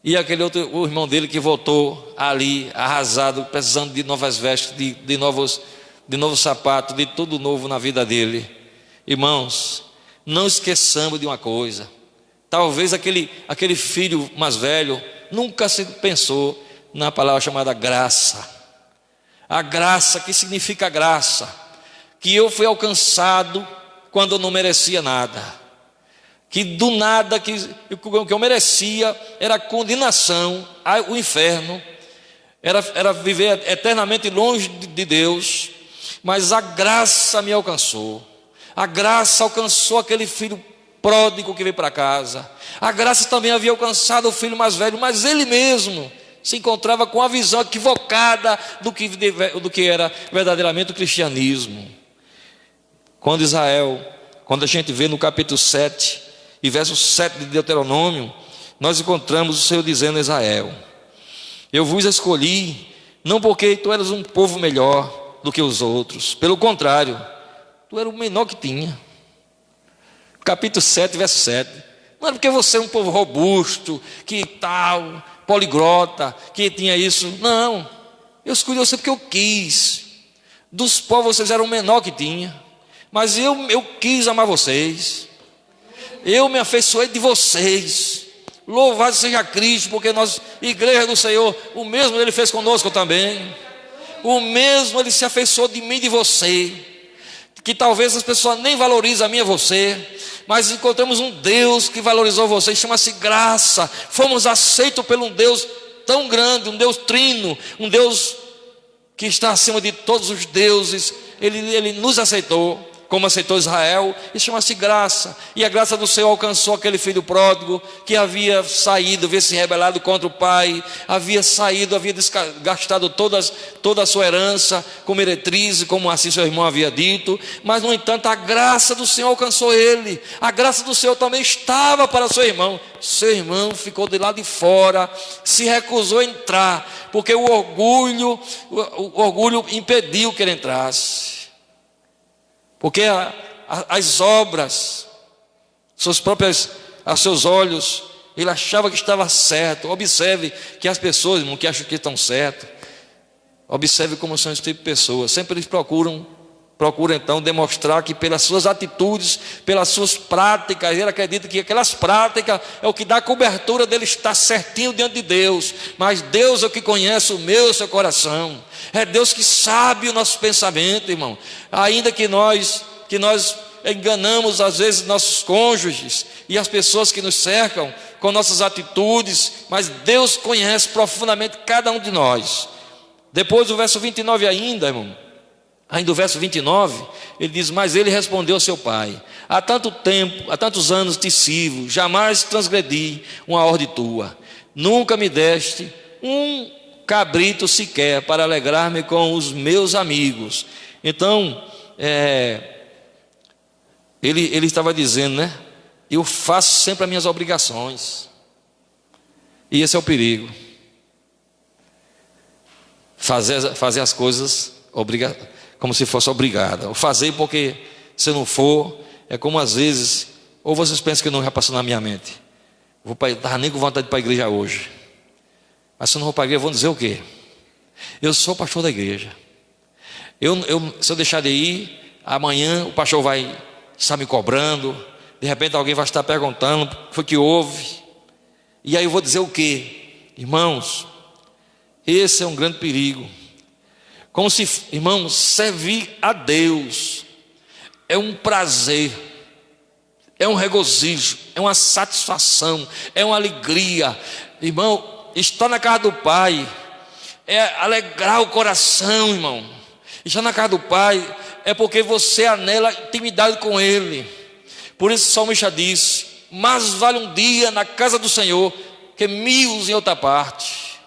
C: e aquele outro, o irmão dele que voltou ali arrasado, precisando de novas vestes, de novos sapatos, de tudo novo na vida dele? Irmãos, não esqueçamos de uma coisa: talvez aquele filho mais velho nunca se pensou na palavra chamada graça. A graça, que significa graça, que eu fui alcançado quando eu não merecia nada, que do nada que eu merecia era condenação ao inferno, era viver eternamente longe de Deus, mas a graça me alcançou. A graça alcançou aquele filho pródigo que veio para casa. A graça também havia alcançado o filho mais velho, mas ele mesmo se encontrava com a visão equivocada do que era verdadeiramente o cristianismo. Quando a gente vê no capítulo 7 e verso 7 de Deuteronômio, nós encontramos o Senhor dizendo a Israel: eu vos escolhi, não porque tu eras um povo melhor do que os outros, pelo contrário, tu era o menor que tinha. Capítulo 7, verso 7. Não era porque você é um povo robusto, que tal, poliglota, que tinha isso. Não, eu escolhi você porque eu quis. Dos povos vocês eram o menor que tinha, mas eu quis amar vocês. Eu me afeiçoei de vocês. Louvado seja Cristo, porque nós, igreja do Senhor, o mesmo Ele fez conosco também. O mesmo Ele se afeiçoou de mim e de você, que talvez as pessoas nem valorizem a mim e a você, mas encontramos um Deus que valorizou você, chama-se graça. Fomos aceitos por um Deus tão grande, um Deus trino, um Deus que está acima de todos os deuses. Ele nos aceitou. como aceitou Israel. Isso chama-se graça. E a graça do Senhor alcançou aquele filho pródigo que havia saído, havia se rebelado contra o pai, havia saído, havia gastado toda a sua herança com meretriz, como assim seu irmão havia dito. Mas no entanto a graça do Senhor alcançou ele. A graça do Senhor também estava para seu irmão. Seu irmão ficou de lá de fora, se recusou a entrar, porque o orgulho impediu que ele entrasse. Porque as obras, aos seus olhos, ele achava que estava certo. Observe que as pessoas, irmão, que acham que estão certo, observe como são esse tipo de pessoas. Sempre eles procuram então demonstrar que pelas suas atitudes, pelas suas práticas, ele acredita que aquelas práticas é o que dá a cobertura dele estar certinho diante de Deus. Mas Deus é o que conhece o meu e o seu coração. É Deus que sabe o nosso pensamento, irmão. Ainda que nós enganamos às vezes nossos cônjuges e as pessoas que nos cercam com nossas atitudes, mas Deus conhece profundamente cada um de nós. Depois do verso 29 ainda, irmão, ainda o verso 29, ele diz: mas ele respondeu ao seu pai: há tantos anos te sirvo, jamais transgredi uma ordem tua, nunca me deste um cabrito sequer para alegrar-me com os meus amigos. Então, ele estava dizendo, né? Eu faço sempre as minhas obrigações. E esse é o perigo. Fazer as coisas como se fosse obrigada. Ou fazer porque se não for, é como às vezes, ou vocês pensam que não já passou na minha mente: estava nem com vontade de ir para a igreja hoje. Mas se eu não vou para a igreja, vão dizer o quê? Eu sou pastor da igreja. Se eu deixar de ir, amanhã o pastor vai estar me cobrando. De repente alguém vai estar perguntando o que foi que houve. E aí eu vou dizer o quê? Irmãos, esse é um grande perigo. Como se, irmãos, servir a Deus é um prazer, é um regozijo, é uma satisfação, é uma alegria. Irmão, estar na casa do Pai é alegrar o coração, irmão. Estar na casa do Pai é porque você anela intimidade com Ele. Por isso o salmista diz: mais vale um dia na casa do Senhor que 1000 em outra parte.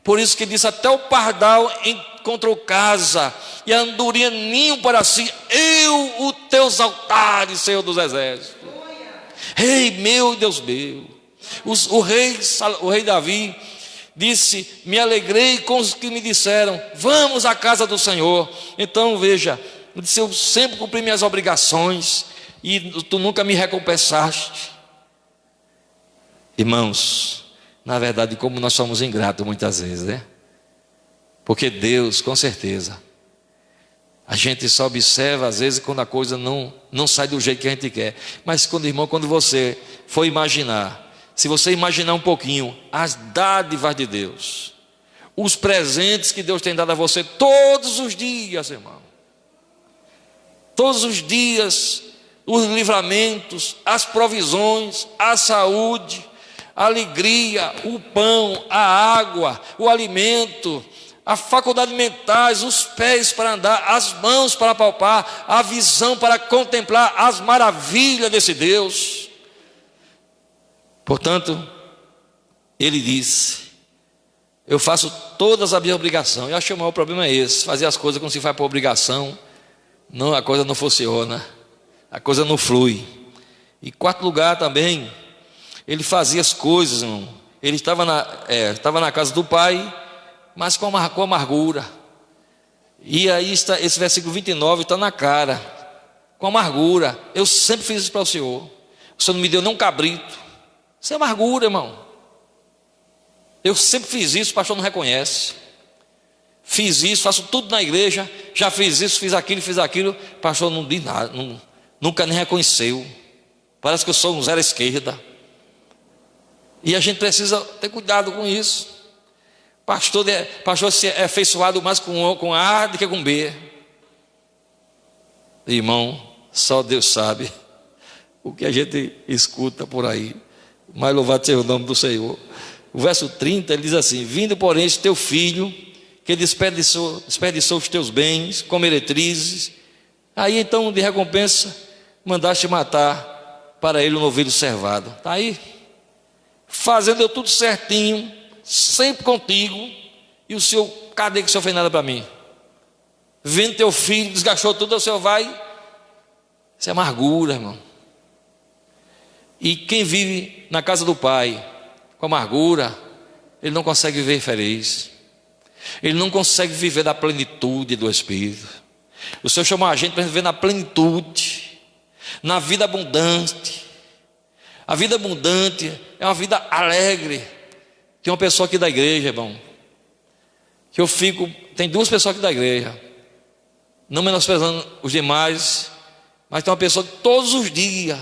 C: Por isso que disse: até o pardal encontrou casa e a andorinha ninho para si, eu, os teus altares, Senhor dos exércitos. Rei meu, Deus meu. O rei Davi disse: me alegrei com os que me disseram, vamos à casa do Senhor. Então veja, ele disse: eu sempre cumpri minhas obrigações e tu nunca me recompensaste. Irmãos, na verdade, como nós somos ingratos muitas vezes, né? Porque Deus, com certeza, a gente só observa às vezes quando a coisa não sai do jeito que a gente quer. Mas quando você for imaginar, se você imaginar um pouquinho as dádivas de Deus, os presentes que Deus tem dado a você todos os dias, irmão, todos os dias, os livramentos, as provisões, a saúde, a alegria, o pão, a água, o alimento, a faculdade mentais, os pés para andar, as mãos para palpar, a visão para contemplar as maravilhas desse Deus. Portanto, ele disse: eu faço todas as minhas obrigações. Eu acho que o maior problema é esse: fazer as coisas como se faz por obrigação. Não, a coisa não funciona, a coisa não flui. E quarto lugar também, ele fazia as coisas, irmão. Ele estava na casa do pai, mas com amargura. E aí está, esse versículo 29 está na cara, com amargura. Eu sempre fiz isso para o Senhor não me deu nem um cabrito. Isso é amargura, irmão. Eu sempre fiz isso, o pastor não reconhece. Fiz isso, faço tudo na igreja, já fiz isso, fiz aquilo, o pastor não diz nada, nunca nem reconheceu. Parece que eu sou um zero à esquerda. E a gente precisa ter cuidado com isso. Pastor se é afeiçoado mais com A do que com B. Irmão, só Deus sabe o que a gente escuta por aí. Mas louvado seja o nome do Senhor. O verso 30, ele diz assim: vindo porém este teu filho, que desperdiçou os teus bens com meretrizes, Aí então, de recompensa, mandaste matar para ele um novilho cevado. Está aí, fazendo eu tudo certinho, sempre contigo, e o Senhor, cadê que o Senhor fez nada para mim? Vendo teu filho, desgastou tudo, o Senhor vai. Isso é amargura, irmão. E quem vive na casa do Pai com amargura, ele não consegue viver feliz. Ele não consegue viver da plenitude do Espírito. O Senhor chamou a gente para viver na plenitude, na vida abundante. A vida abundante é uma vida alegre. Tem uma pessoa aqui da igreja, irmão, que eu fico, tem duas pessoas aqui da igreja, não menosprezando os demais, mas tem uma pessoa que todos os dias,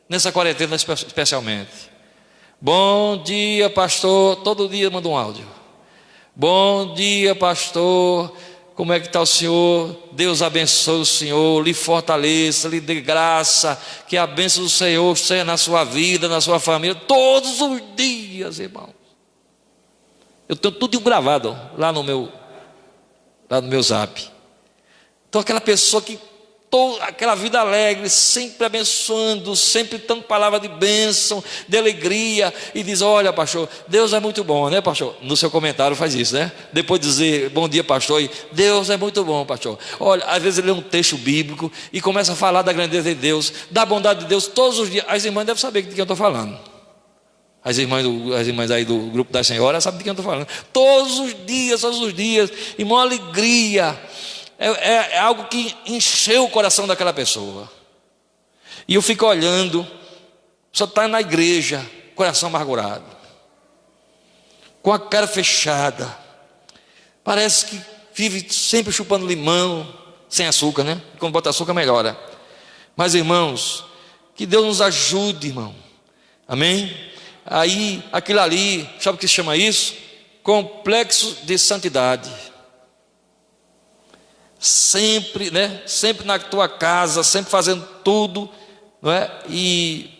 C: nessa quarentena especialmente, bom dia pastor, todo dia manda um áudio, bom dia pastor, como é que está o senhor? Deus abençoe o senhor, lhe fortaleça, lhe dê graça, que a bênção do Senhor seja na sua vida, na sua família, todos os dias, irmão. Eu tenho tudo gravado lá no meu zap. Então aquela pessoa que aquela vida alegre, sempre abençoando, sempre dando palavra de bênção, de alegria, e diz: olha pastor, Deus é muito bom, né pastor? No seu comentário faz isso, né? Depois de dizer bom dia pastor, e Deus é muito bom pastor. Olha, às vezes ele lê um texto bíblico e começa a falar da grandeza de Deus, da bondade de Deus todos os dias. As irmãs devem saber de quem eu estou falando. As irmãs aí do grupo das senhoras sabem de quem eu estou falando. Todos os dias, irmão, alegria. É algo que encheu o coração daquela pessoa. E eu fico olhando, só está na igreja, coração amargurado, com a cara fechada, parece que vive sempre chupando limão, sem açúcar, né? Quando bota açúcar melhora. Mas irmãos, que Deus nos ajude, irmão. Amém? Aí, aquilo ali, sabe o que se chama isso? Complexo de santidade. Sempre, né? Sempre na tua casa, sempre fazendo tudo, não é? E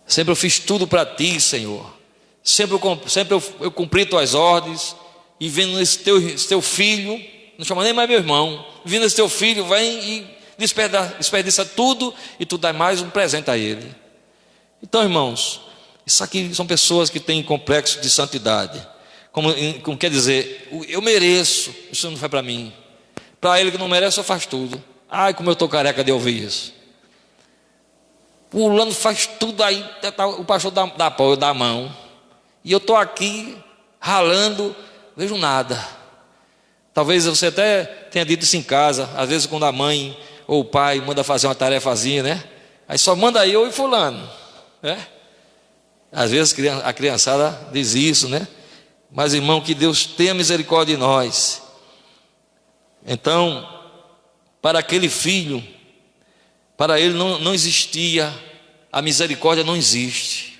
C: sempre eu fiz tudo para ti, Senhor. Sempre eu cumpri tuas ordens. E vendo esse teu filho, não chama nem mais meu irmão, vendo esse teu filho, vem e desperdiça tudo, e tu dá mais um presente a ele. Então, irmãos, isso aqui são pessoas que têm complexo de santidade. Como quer dizer, eu mereço, isso não foi para mim. Para ele que não merece, eu faço tudo. Ai, como eu estou careca de ouvir isso. Pulando faz tudo aí, o pastor dá apoio, dá a mão. E eu estou aqui, ralando, vejo nada. Talvez você até tenha dito isso em casa. Às vezes quando a mãe ou o pai manda fazer uma tarefazinha, né? Aí só manda eu e fulano, né? Às vezes a criançada diz isso, né? Mas irmão, que Deus tenha misericórdia de nós. Então, para aquele filho, para ele não existia, a misericórdia não existe.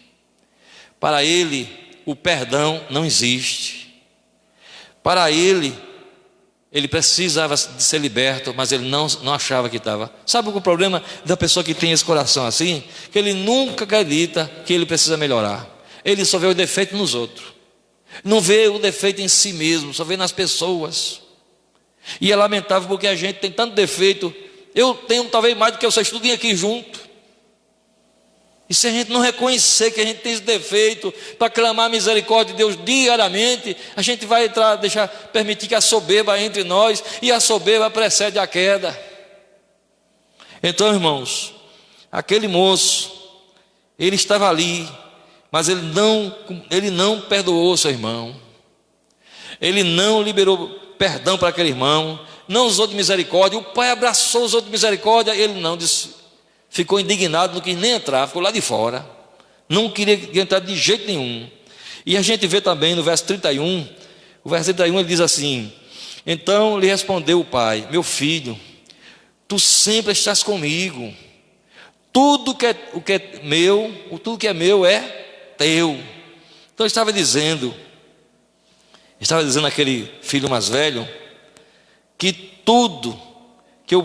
C: Para ele, o perdão não existe. Para ele precisava de ser liberto, mas ele não achava que estava. Sabe o problema da pessoa que tem esse coração assim? Que ele nunca acredita que ele precisa melhorar. Ele só vê o defeito nos outros. Não vê o defeito em si mesmo, só vê nas pessoas. E é lamentável porque a gente tem tanto defeito. Eu tenho talvez mais do que vocês tudinho aqui junto. E se a gente não reconhecer que a gente tem esse defeito, para clamar a misericórdia de Deus diariamente, a gente vai permitir que a soberba entre nós, e a soberba precede a queda. Então, irmãos, aquele moço, ele estava ali, mas ele não perdoou seu irmão. Ele não liberou perdão para aquele irmão, não usou de misericórdia. O pai abraçou, usou de misericórdia, ele não disse, ficou indignado, não quis nem entrar, ficou lá de fora, não queria entrar de jeito nenhum. E a gente vê também no verso 31, o verso 31 ele diz assim: então lhe respondeu o pai: meu filho, tu sempre estás comigo, tudo que é meu é teu. Então ele estava dizendo aquele filho mais velho, que tudo que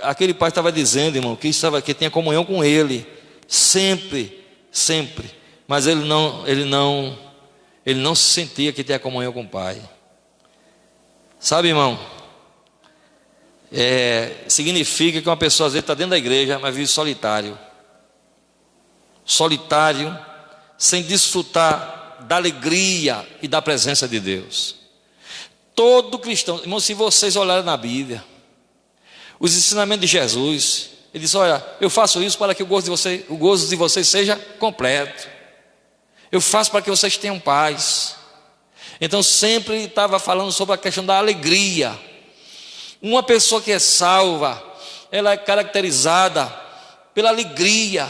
C: aquele pai estava dizendo, irmão, que tinha comunhão com ele, sempre, mas ele não se sentia que tinha comunhão com o pai. Sabe, irmão, significa que uma pessoa às vezes está dentro da igreja, mas vive solitário. Solitário, sem desfrutar da alegria e da presença de Deus. Todo cristão, irmão, se vocês olharem na Bíblia, os ensinamentos de Jesus, ele diz: olha, eu faço isso para que o gozo de vocês seja completo. Eu faço para que vocês tenham paz. Então sempre estava falando sobre a questão da alegria. Uma pessoa que é salva, ela é caracterizada pela alegria.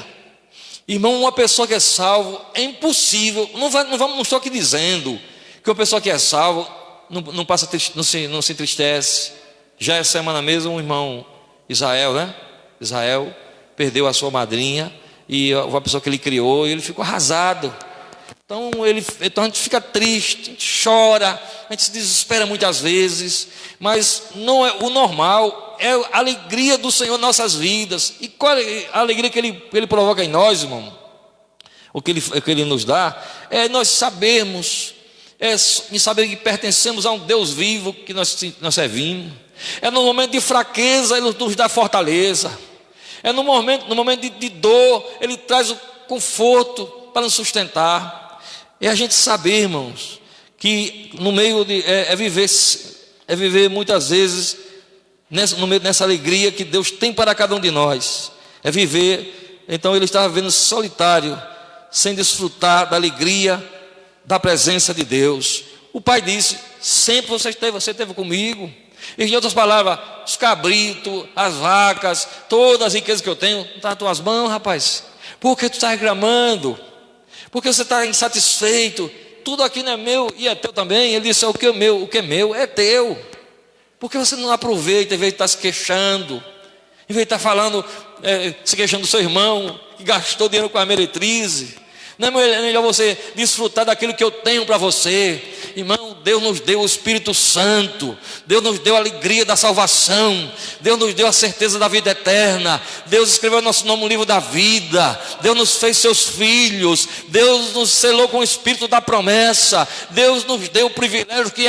C: Irmão, uma pessoa que é salvo, é impossível, não estou aqui dizendo que uma pessoa que é salvo não passa, não se entristece. Já essa semana mesmo, um irmão Israel, né? Israel perdeu a sua madrinha e uma pessoa que ele criou, e ele ficou arrasado. Então a gente fica triste, a gente chora, a gente se desespera muitas vezes, mas não é o normal, é a alegria do Senhor em nossas vidas. E qual é a alegria que Ele provoca em nós, irmão? O que Ele nos dá é nós sabermos, saber que pertencemos a um Deus vivo que nós servimos. É no momento de fraqueza Ele nos dá fortaleza. É no momento de dor Ele traz o conforto para nos sustentar. É a gente saber, irmãos, que no meio de viver muitas vezes no meio dessa alegria que Deus tem para cada um de nós. É viver. Então ele estava vivendo solitário, sem desfrutar da alegria da presença de Deus. O pai disse: sempre você esteve comigo. E em outras palavras, os cabritos, as vacas, todas as riquezas que eu tenho, não está nas tuas mãos, rapaz. Por que tu está reclamando? Porque você está insatisfeito? Tudo aqui não é meu e é teu também. Ele disse: o que é meu é teu. Porque você não aproveita, em vez de estar se queixando, em vez de estar falando, se queixando do seu irmão que gastou dinheiro com a meretriz. Não é melhor você desfrutar daquilo que eu tenho para você? Irmão, Deus nos deu o Espírito Santo, Deus nos deu a alegria da salvação, Deus nos deu a certeza da vida eterna, Deus escreveu nosso nome no livro da vida, Deus nos fez seus filhos, Deus nos selou com o Espírito da promessa, Deus nos deu o privilégio que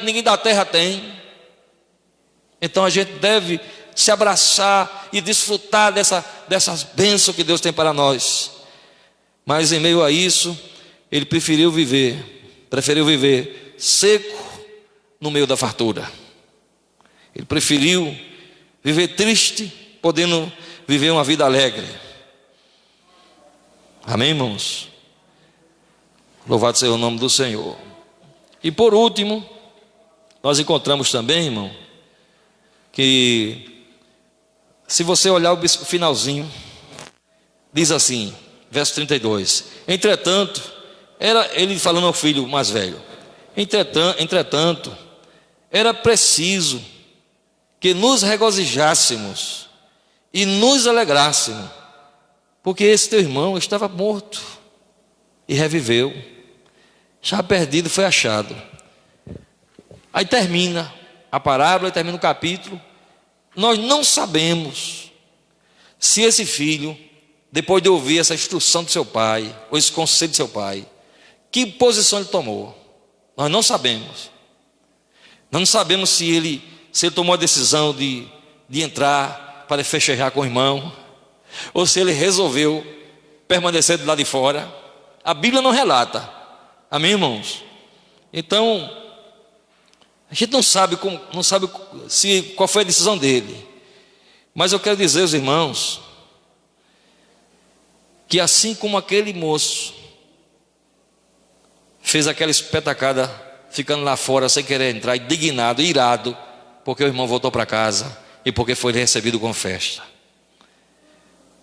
C: ninguém da terra tem. Então a gente deve se abraçar e desfrutar dessas bênçãos que Deus tem para nós. Mas em meio a isso, ele preferiu viver seco no meio da fartura. Ele preferiu viver triste, podendo viver uma vida alegre. Amém, irmãos? Louvado seja o nome do Senhor. E por último, nós encontramos também, irmão, que se você olhar o finalzinho, diz assim, verso 32: entretanto, era ele falando ao filho mais velho, entretanto, era preciso que nos regozijássemos e nos alegrássemos, porque esse teu irmão estava morto e reviveu, já perdido foi achado. Aí termina a parábola, termina o capítulo. Nós não sabemos se esse filho, depois de ouvir essa instrução do seu pai, ou esse conselho do seu pai, que posição ele tomou. Nós não sabemos. Nós não sabemos se ele tomou a decisão de entrar para festejar com o irmão, ou se ele resolveu permanecer do lado de fora. A Bíblia não relata. Amém, irmãos? Então, a gente não sabe qual foi a decisão dele. Mas eu quero dizer aos irmãos que assim como aquele moço fez aquela espetacada, ficando lá fora sem querer entrar, indignado, irado, porque o irmão voltou para casa e porque foi recebido com festa.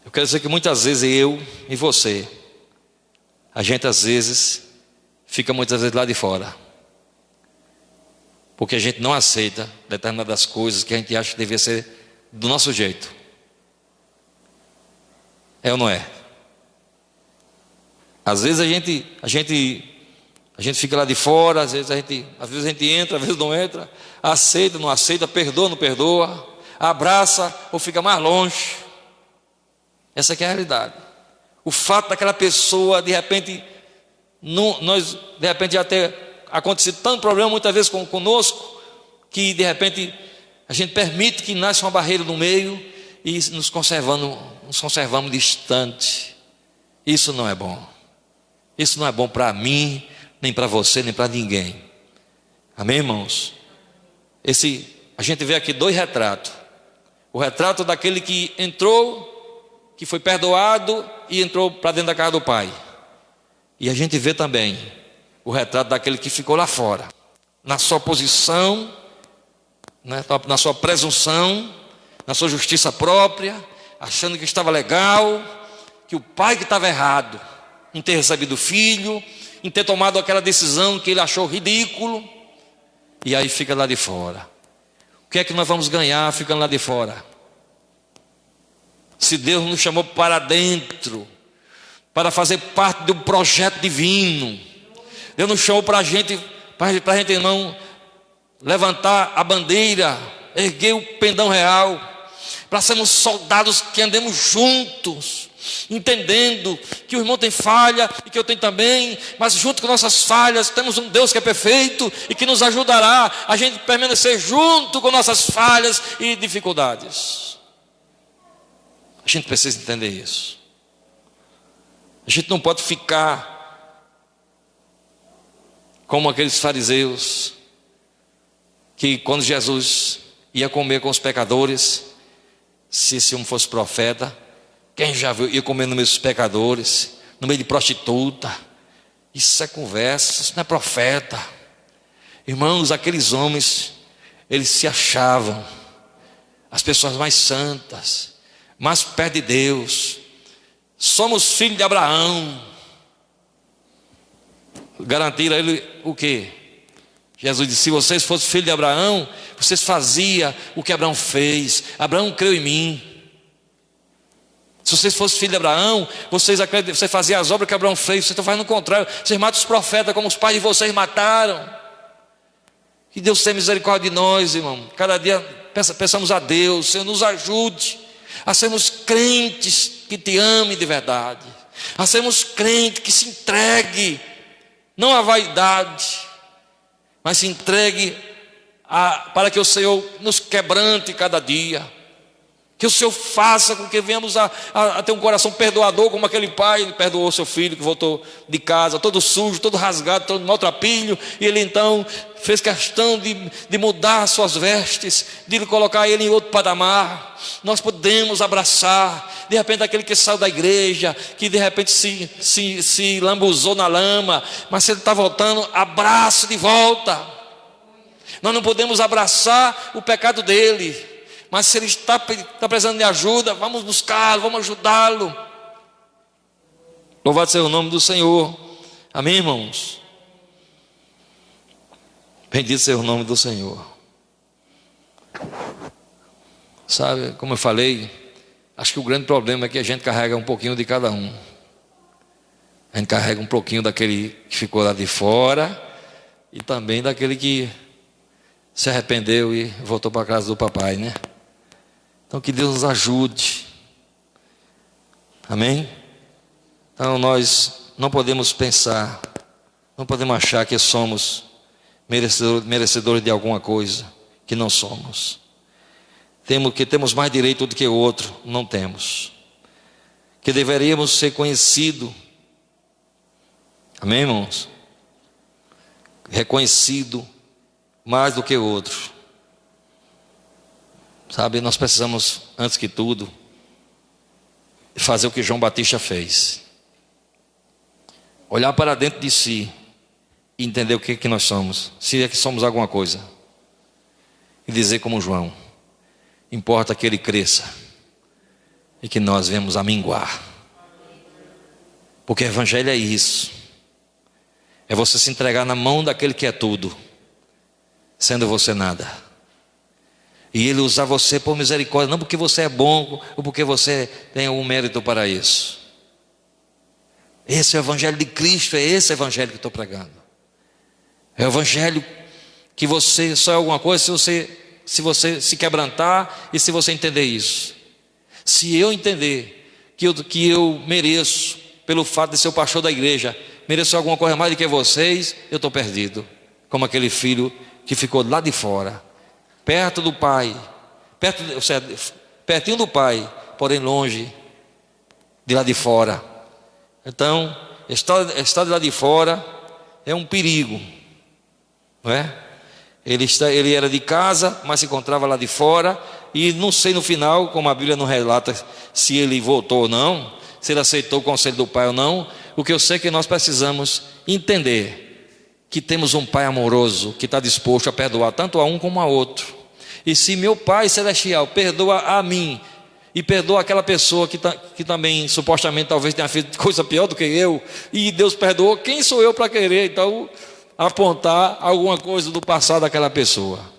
C: Eu quero dizer que muitas vezes eu e você, a gente às vezes fica muitas vezes lá de fora, porque a gente não aceita determinadas coisas que a gente acha que devia ser do nosso jeito. É ou não é? Às vezes a gente fica lá de fora, às vezes a gente entra, às vezes não entra, aceita, não aceita, perdoa, não perdoa, abraça ou fica mais longe. Essa aqui é a realidade. O fato daquela pessoa, de repente, já ter acontecido tanto problema muitas vezes conosco, que de repente A gente permite que nasça uma barreira no meio e nos conservamos distante. Isso não é bom. Isso não é bom para mim, nem para você, nem para ninguém. Amém, irmãos? A gente vê aqui 2 retratos. O retrato daquele que entrou, que foi perdoado e entrou para dentro da casa do Pai. E a gente vê também o retrato daquele que ficou lá fora, na sua posição, né, na sua presunção, na sua justiça própria, achando que estava legal, que o pai que estava errado em ter recebido o filho, em ter tomado aquela decisão que ele achou ridículo, e aí fica lá de fora. O que é que nós vamos ganhar ficando lá de fora? Se Deus nos chamou para dentro, para fazer parte de um projeto divino, Deus nos chamou para a gente não levantar a bandeira, erguer o pendão real, para sermos soldados que andemos juntos, entendendo que o irmão tem falha e que eu tenho também, mas junto com nossas falhas temos um Deus que é perfeito e que nos ajudará a gente permanecer junto com nossas falhas e dificuldades. A gente precisa entender isso. A gente não pode ficar como aqueles fariseus que, quando Jesus ia comer com os pecadores, se esse homem fosse profeta, quem já viu, ia comer no meio dos pecadores, no meio de prostituta. Isso é conversa, isso não é profeta. Irmãos, aqueles homens, eles se achavam as pessoas mais santas, mais perto de Deus. Somos filhos de Abraão. Garantiram a ele o quê? Jesus disse: se vocês fossem filhos de Abraão, vocês faziam o que Abraão fez. Abraão creu em mim. Se vocês fossem filhos de Abraão, vocês faziam as obras que Abraão fez. Vocês estão fazendo o contrário. Vocês matam os profetas como os pais de vocês mataram. Que Deus tenha misericórdia de nós, irmão. Cada dia pensamos a Deus: Senhor, nos ajude a sermos crentes que te amem de verdade, a sermos crentes que se entregue, não à vaidade, mas se entregue para que o Senhor nos quebrante cada dia, que o Senhor faça com que venhamos a ter um coração perdoador, como aquele pai perdoou seu filho que voltou de casa todo sujo, todo rasgado, todo maltrapilho, e ele então fez questão de mudar suas vestes, de colocar ele em outro patamar. Nós podemos abraçar, de repente, aquele que saiu da igreja, que de repente se lambuzou na lama, mas se ele está voltando, abraça de volta. Nós não podemos abraçar o pecado dele, mas se ele está precisando de ajuda, vamos buscá-lo, vamos ajudá-lo. Louvado seja o nome do Senhor. Amém, irmãos? Bendito seja o nome do Senhor. Sabe, como eu falei, acho que o grande problema é que a gente carrega um pouquinho de cada um. A gente carrega um pouquinho daquele que ficou lá de fora e também daquele que se arrependeu e voltou para a casa do papai, né? Então que Deus nos ajude. Amém? Então nós não podemos pensar, não podemos achar que somos merecedores de alguma coisa que não somos. Que temos mais direito do que o outro, não temos. Que deveríamos ser conhecidos, amém, irmãos? Reconhecido mais do que o outro. Sabe, nós precisamos, antes que tudo, fazer o que João Batista fez. Olhar para dentro de si e entender o que nós somos, se é que somos alguma coisa. E dizer como João: importa que ele cresça e que nós venhamos a minguar. Porque o evangelho é isso. É você se entregar na mão daquele que é tudo, sendo você nada. E ele usar você por misericórdia, não porque você é bom ou porque você tem algum mérito para isso. Esse é o evangelho de Cristo, é esse evangelho que eu estou pregando. É o evangelho que você só é alguma coisa se você se quebrantar e se você entender isso. Se eu entender que eu mereço, pelo fato de ser o pastor da igreja, mereço alguma coisa mais do que vocês, eu estou perdido. Como aquele filho que ficou lá de fora, perto do Pai, ou seja, pertinho do Pai, porém longe de lá de fora. Então, estar de lá de fora é um perigo, não é? Ele era de casa, mas se encontrava lá de fora, e não sei no final, como a Bíblia não relata se ele voltou ou não, se ele aceitou o conselho do Pai ou não. O que eu sei é que nós precisamos entender que temos um Pai amoroso, que está disposto a perdoar tanto a um como a outro. E se meu Pai Celestial perdoa a mim, e perdoa aquela pessoa que também supostamente talvez tenha feito coisa pior do que eu, e Deus perdoou, quem sou eu para querer então apontar alguma coisa do passado daquela pessoa?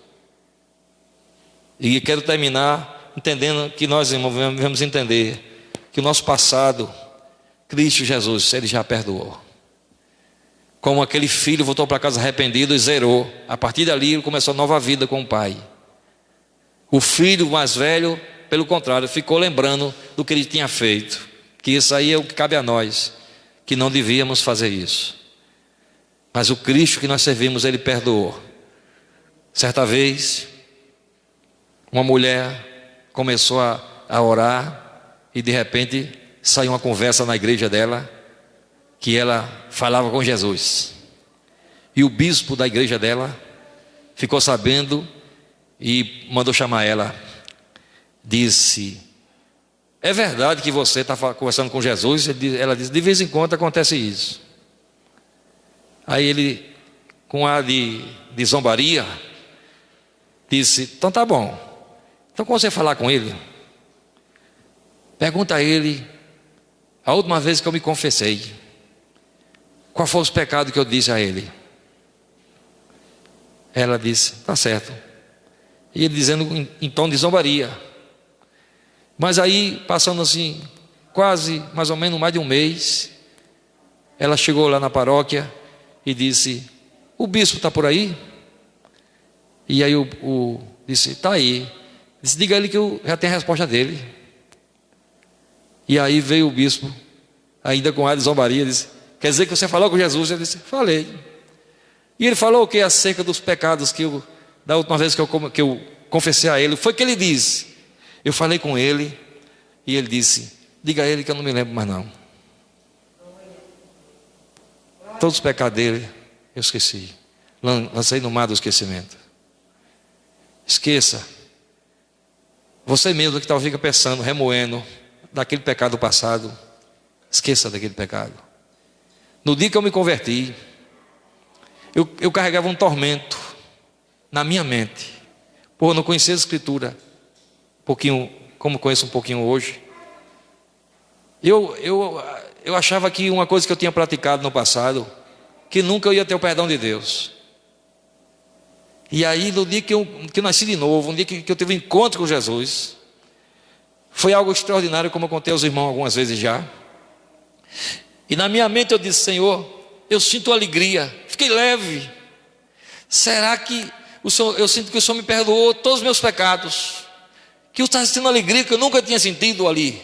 C: E quero terminar entendendo que nós, irmãos, devemos entender que o nosso passado, Cristo Jesus, Ele já perdoou. Como aquele filho voltou para casa arrependido e zerou. A partir dali ele começou a nova vida com o pai. O filho mais velho, pelo contrário, ficou lembrando do que ele tinha feito. Que isso aí é o que cabe a nós, que não devíamos fazer isso. Mas o Cristo que nós servimos, Ele perdoou. Certa vez, uma mulher começou a orar e de repente saiu uma conversa na igreja dela, que ela falava com Jesus. E o bispo da igreja dela ficou sabendo e mandou chamar ela. Disse: é verdade que você está conversando com Jesus? Ela disse: de vez em quando acontece isso. Aí ele, com ar de zombaria, disse: então tá bom, então quando você falar com ele, pergunta a ele a última vez que eu me confessei, qual foi os pecados que eu disse a ele? Ela disse: tá certo. E ele dizendo em tom de zombaria. Mas aí, passando assim, quase, mais ou menos mais de um mês, ela chegou lá na paróquia e disse: o bispo está por aí? E aí disse: está aí. Disse: diga a ele que eu já tenho a resposta dele. E aí veio o bispo, ainda com ar de zombaria, disse: quer dizer que você falou com Jesus? Ele disse: falei. E ele falou o que acerca dos pecados da última vez que eu confessei a ele? Foi que ele disse. Eu falei com ele e ele disse: diga a ele que eu não me lembro mais não. Todos os pecados dele eu esqueci, lancei no mar do esquecimento. Esqueça. Você mesmo que talvez fica pensando, remoendo daquele pecado passado, esqueça daquele pecado. No dia que eu me converti, eu carregava um tormento na minha mente, por não conhecer a Escritura, pouquinho, como conheço um pouquinho hoje. Eu achava que uma coisa que eu tinha praticado no passado, que nunca eu ia ter o perdão de Deus. E aí, no dia que eu nasci de novo, um dia que eu tive um encontro com Jesus, foi algo extraordinário, como eu contei aos irmãos algumas vezes já. E na minha mente eu disse: Senhor, eu sinto alegria, fiquei leve. Será que eu sinto que o Senhor me perdoou todos os meus pecados? Que eu estava sentindo alegria que eu nunca tinha sentido ali.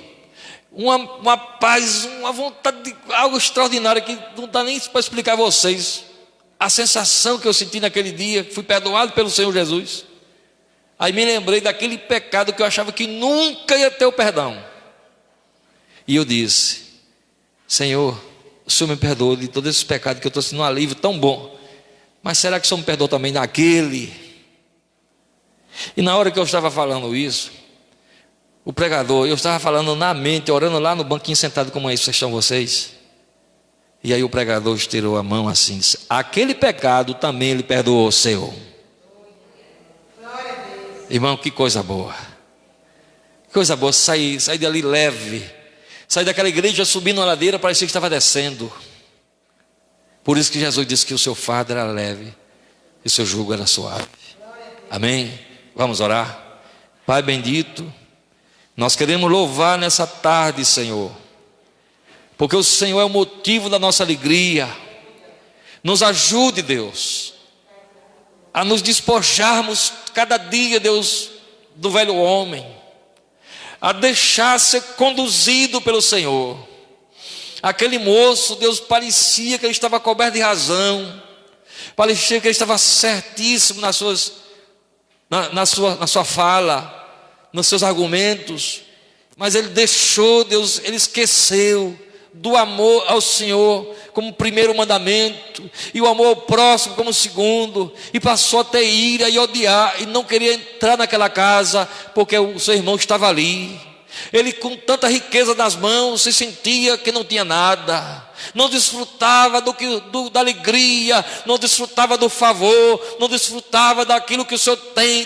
C: Uma paz, uma vontade, algo extraordinário que não dá nem para explicar a vocês. A sensação que eu senti naquele dia, que fui perdoado pelo Senhor Jesus. Aí me lembrei daquele pecado que eu achava que nunca ia ter o perdão. E eu disse: Senhor, o Senhor me perdoou de todos esses pecados, que eu estou sentindo um alívio tão bom. Mas será que o Senhor me perdoou também daquele? E na hora que eu estava falando isso, o pregador, eu estava falando na mente, orando lá no banquinho sentado, como é isso, estão vocês? E aí o pregador estirou a mão assim, disse: aquele pecado também Ele perdoou o seu. Irmão, que coisa boa. Que coisa boa, sair dali leve. Sair daquela igreja subindo a ladeira, parecia que estava descendo. Por isso que Jesus disse que o seu fardo era leve e o seu jugo era suave. Amém? Vamos orar. Pai bendito, nós queremos louvar nessa tarde, Senhor, porque o Senhor é o motivo da nossa alegria. Nos ajude, Deus, a nos despojarmos cada dia, Deus, do velho homem, a deixar ser conduzido pelo Senhor. Aquele moço, Deus, parecia que ele estava coberto de razão, parecia que ele estava certíssimo nas suas na sua fala, nos seus argumentos, mas ele deixou, ele esqueceu do amor ao Senhor como primeiro mandamento, e o amor ao próximo como segundo, e passou a ter ira e odiar, e não queria entrar naquela casa, porque o seu irmão estava ali. Ele, com tanta riqueza nas mãos, se sentia que não tinha nada, não desfrutava da alegria, não desfrutava do favor, não desfrutava daquilo que o Senhor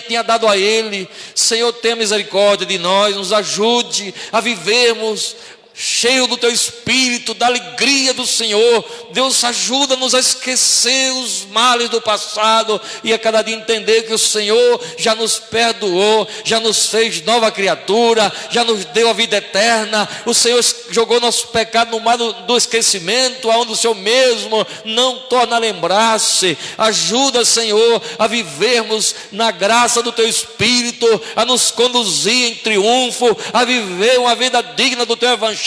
C: tinha dado a ele. Senhor, tenha misericórdia de nós, nos ajude a vivermos cheio do teu Espírito, da alegria do Senhor. Deus, ajuda-nos a esquecer os males do passado e a cada dia entender que o Senhor já nos perdoou, já nos fez nova criatura, já nos deu a vida eterna. O Senhor jogou nosso pecado no mar do esquecimento, aonde o Senhor mesmo não torna a lembrar-se. Ajuda, Senhor, a vivermos na graça do teu Espírito, a nos conduzir em triunfo, a viver uma vida digna do teu Evangelho,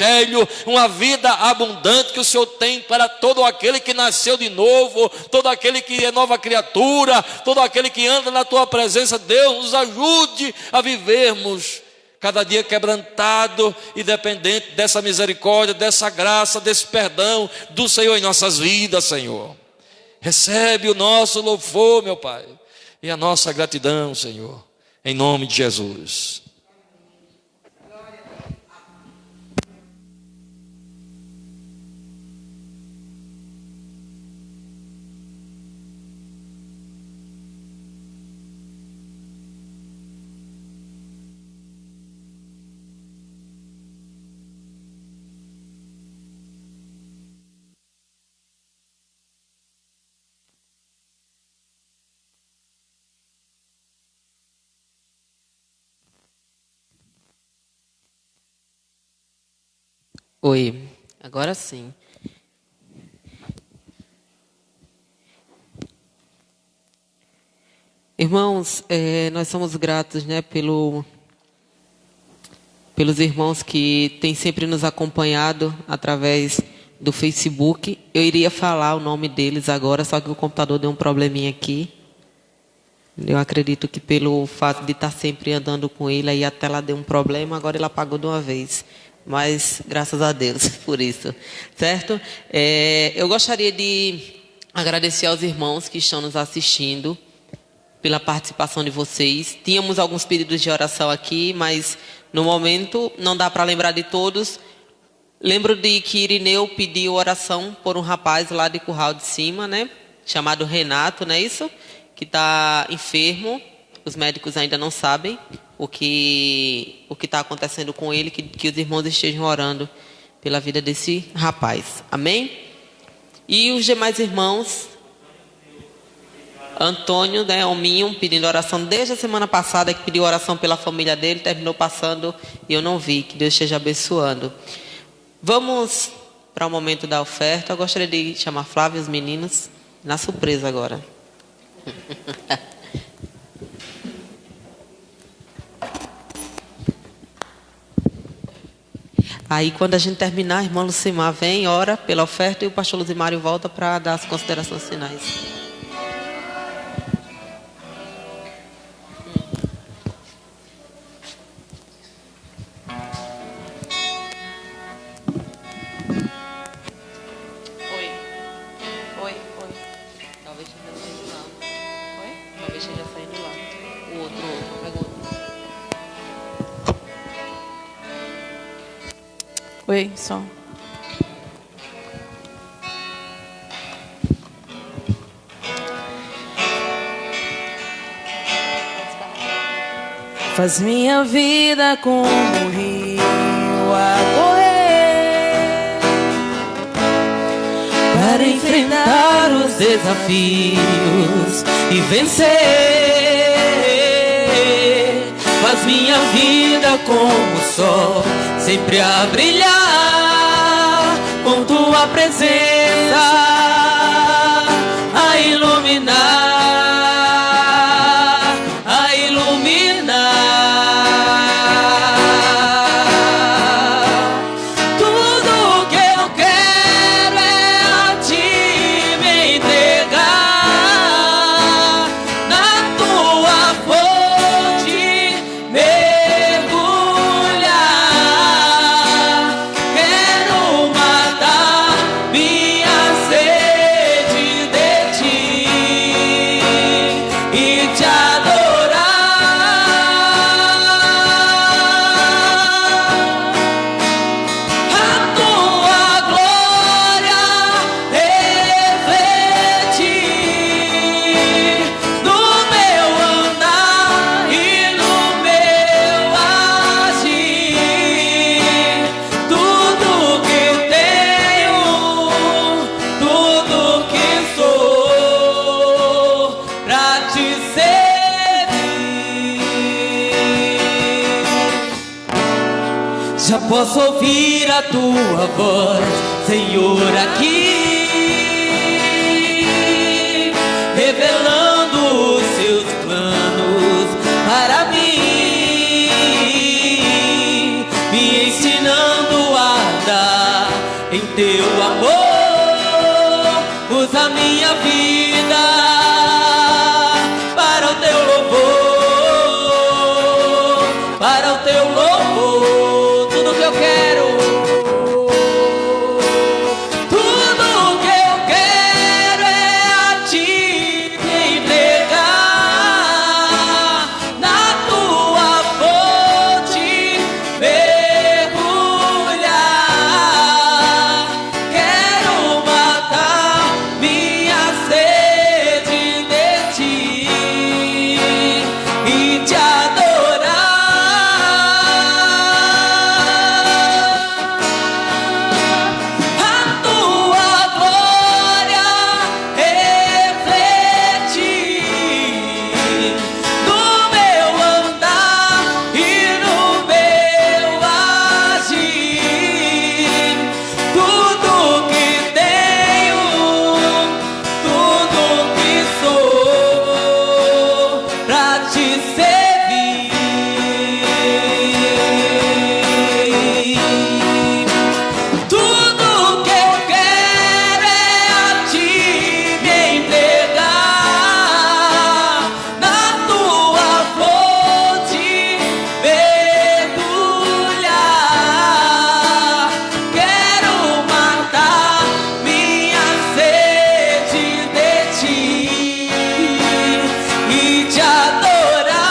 C: uma vida abundante que o Senhor tem para todo aquele que nasceu de novo, todo aquele que é nova criatura, todo aquele que anda na tua presença. Deus, nos ajude a vivermos cada dia quebrantado e dependente dessa misericórdia, dessa graça, desse perdão do Senhor em nossas vidas, Senhor. Recebe o nosso louvor, meu Pai, e a nossa gratidão, Senhor, em nome de Jesus.
A: Oi, agora sim. Irmãos, nós somos gratos, né, pelos irmãos que têm sempre nos acompanhado através do Facebook. Eu iria falar o nome deles agora, só que o computador deu um probleminha aqui. Eu acredito que pelo fato de estar sempre andando com ele, aí a tela deu um problema, agora ele apagou de uma vez. Mas graças a Deus por isso, certo? Eu gostaria de agradecer aos irmãos que estão nos assistindo pela participação de vocês. Tínhamos alguns pedidos de oração aqui, mas no momento não dá para lembrar de todos. Lembro de que Irineu pediu oração por um rapaz lá de Curral de Cima, né? Chamado Renato, não é isso? Que está enfermo. Os médicos ainda não sabem o que está acontecendo com ele, que os irmãos estejam orando pela vida desse rapaz. Amém? E os demais irmãos, Antônio, né, Hominho, pedindo oração desde a semana passada, que pediu oração pela família dele, terminou passando e eu não vi. Que Deus esteja abençoando. Vamos para o momento da oferta. Eu gostaria de chamar Flávio e os meninos na surpresa agora. Aí, quando a gente terminar, a irmã Lucimar vem, ora pela oferta e o pastor Luzimário volta para dar as considerações finais. Oi. Talvez esteja saindo lá. Oi? Talvez esteja saindo lá. O outro, pega o outro.
B: Oi, som. Faz minha vida como um rio a correr, para enfrentar os desafios e vencer. Faz minha vida como o sol, sempre a brilhar, com tua presença a iluminar.
D: Tua Já posso ouvir a tua voz, Senhor, aqui, revelando os seus planos para mim, me ensinando a andar em teu amor. Usa minha vida para o teu louvor, para o teu louvor. Tudo que eu quero, tudo que eu quero é a ti entregar, na tua fonte mergulhar. Quero matar minha sede de ti e te adorar. A tua glória refletir no meu andar e no meu agir. Tudo que tenho, tudo que sou, pra te servir. Tudo que eu quero é a ti me entregar, na tua fonte mergulhar. Quero matar minha sede de ti e te adorar.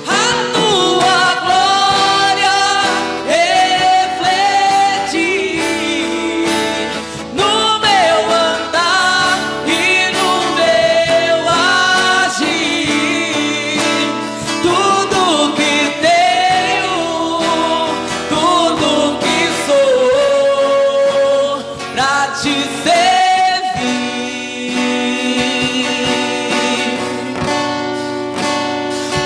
D: A tua glória refletir no meu andar e no meu agir. Tudo que tenho, tudo que sou, pra te servir.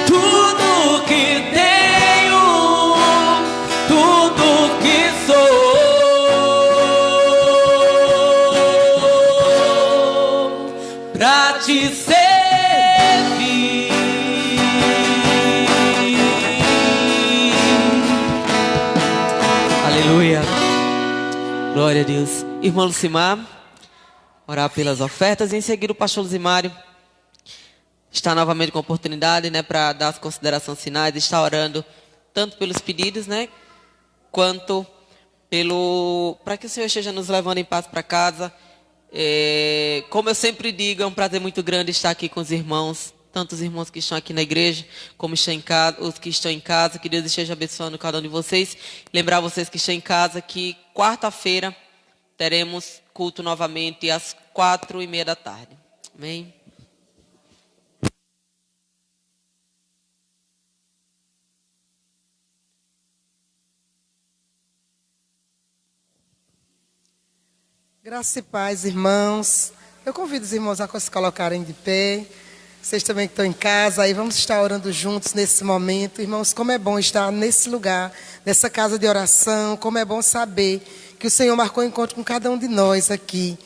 D: Tudo que tenho, tudo que sou, pra te servir.
A: Aleluia. Glória a Deus. Irmão Lucimar, orar pelas ofertas. E em seguida o pastor Luzimário está novamente com a oportunidade, né, para dar as considerações finais. Está orando tanto pelos pedidos, né, quanto para que o Senhor esteja nos levando em paz para casa. Como eu sempre digo, é um prazer muito grande estar aqui com os irmãos, tanto os irmãos que estão aqui na igreja, como estão em casa, os que estão em casa. Que Deus esteja abençoando cada um de vocês. Lembrar vocês que estão em casa que quarta-feira teremos culto novamente às 4:30 da tarde. Amém?
E: Graça e paz, irmãos. Eu convido os irmãos a se colocarem de pé. Vocês também que estão em casa, aí vamos estar orando juntos nesse momento. Irmãos, como é bom estar nesse lugar, nessa casa de oração. Como é bom saber que o Senhor marcou encontro com cada um de nós aqui.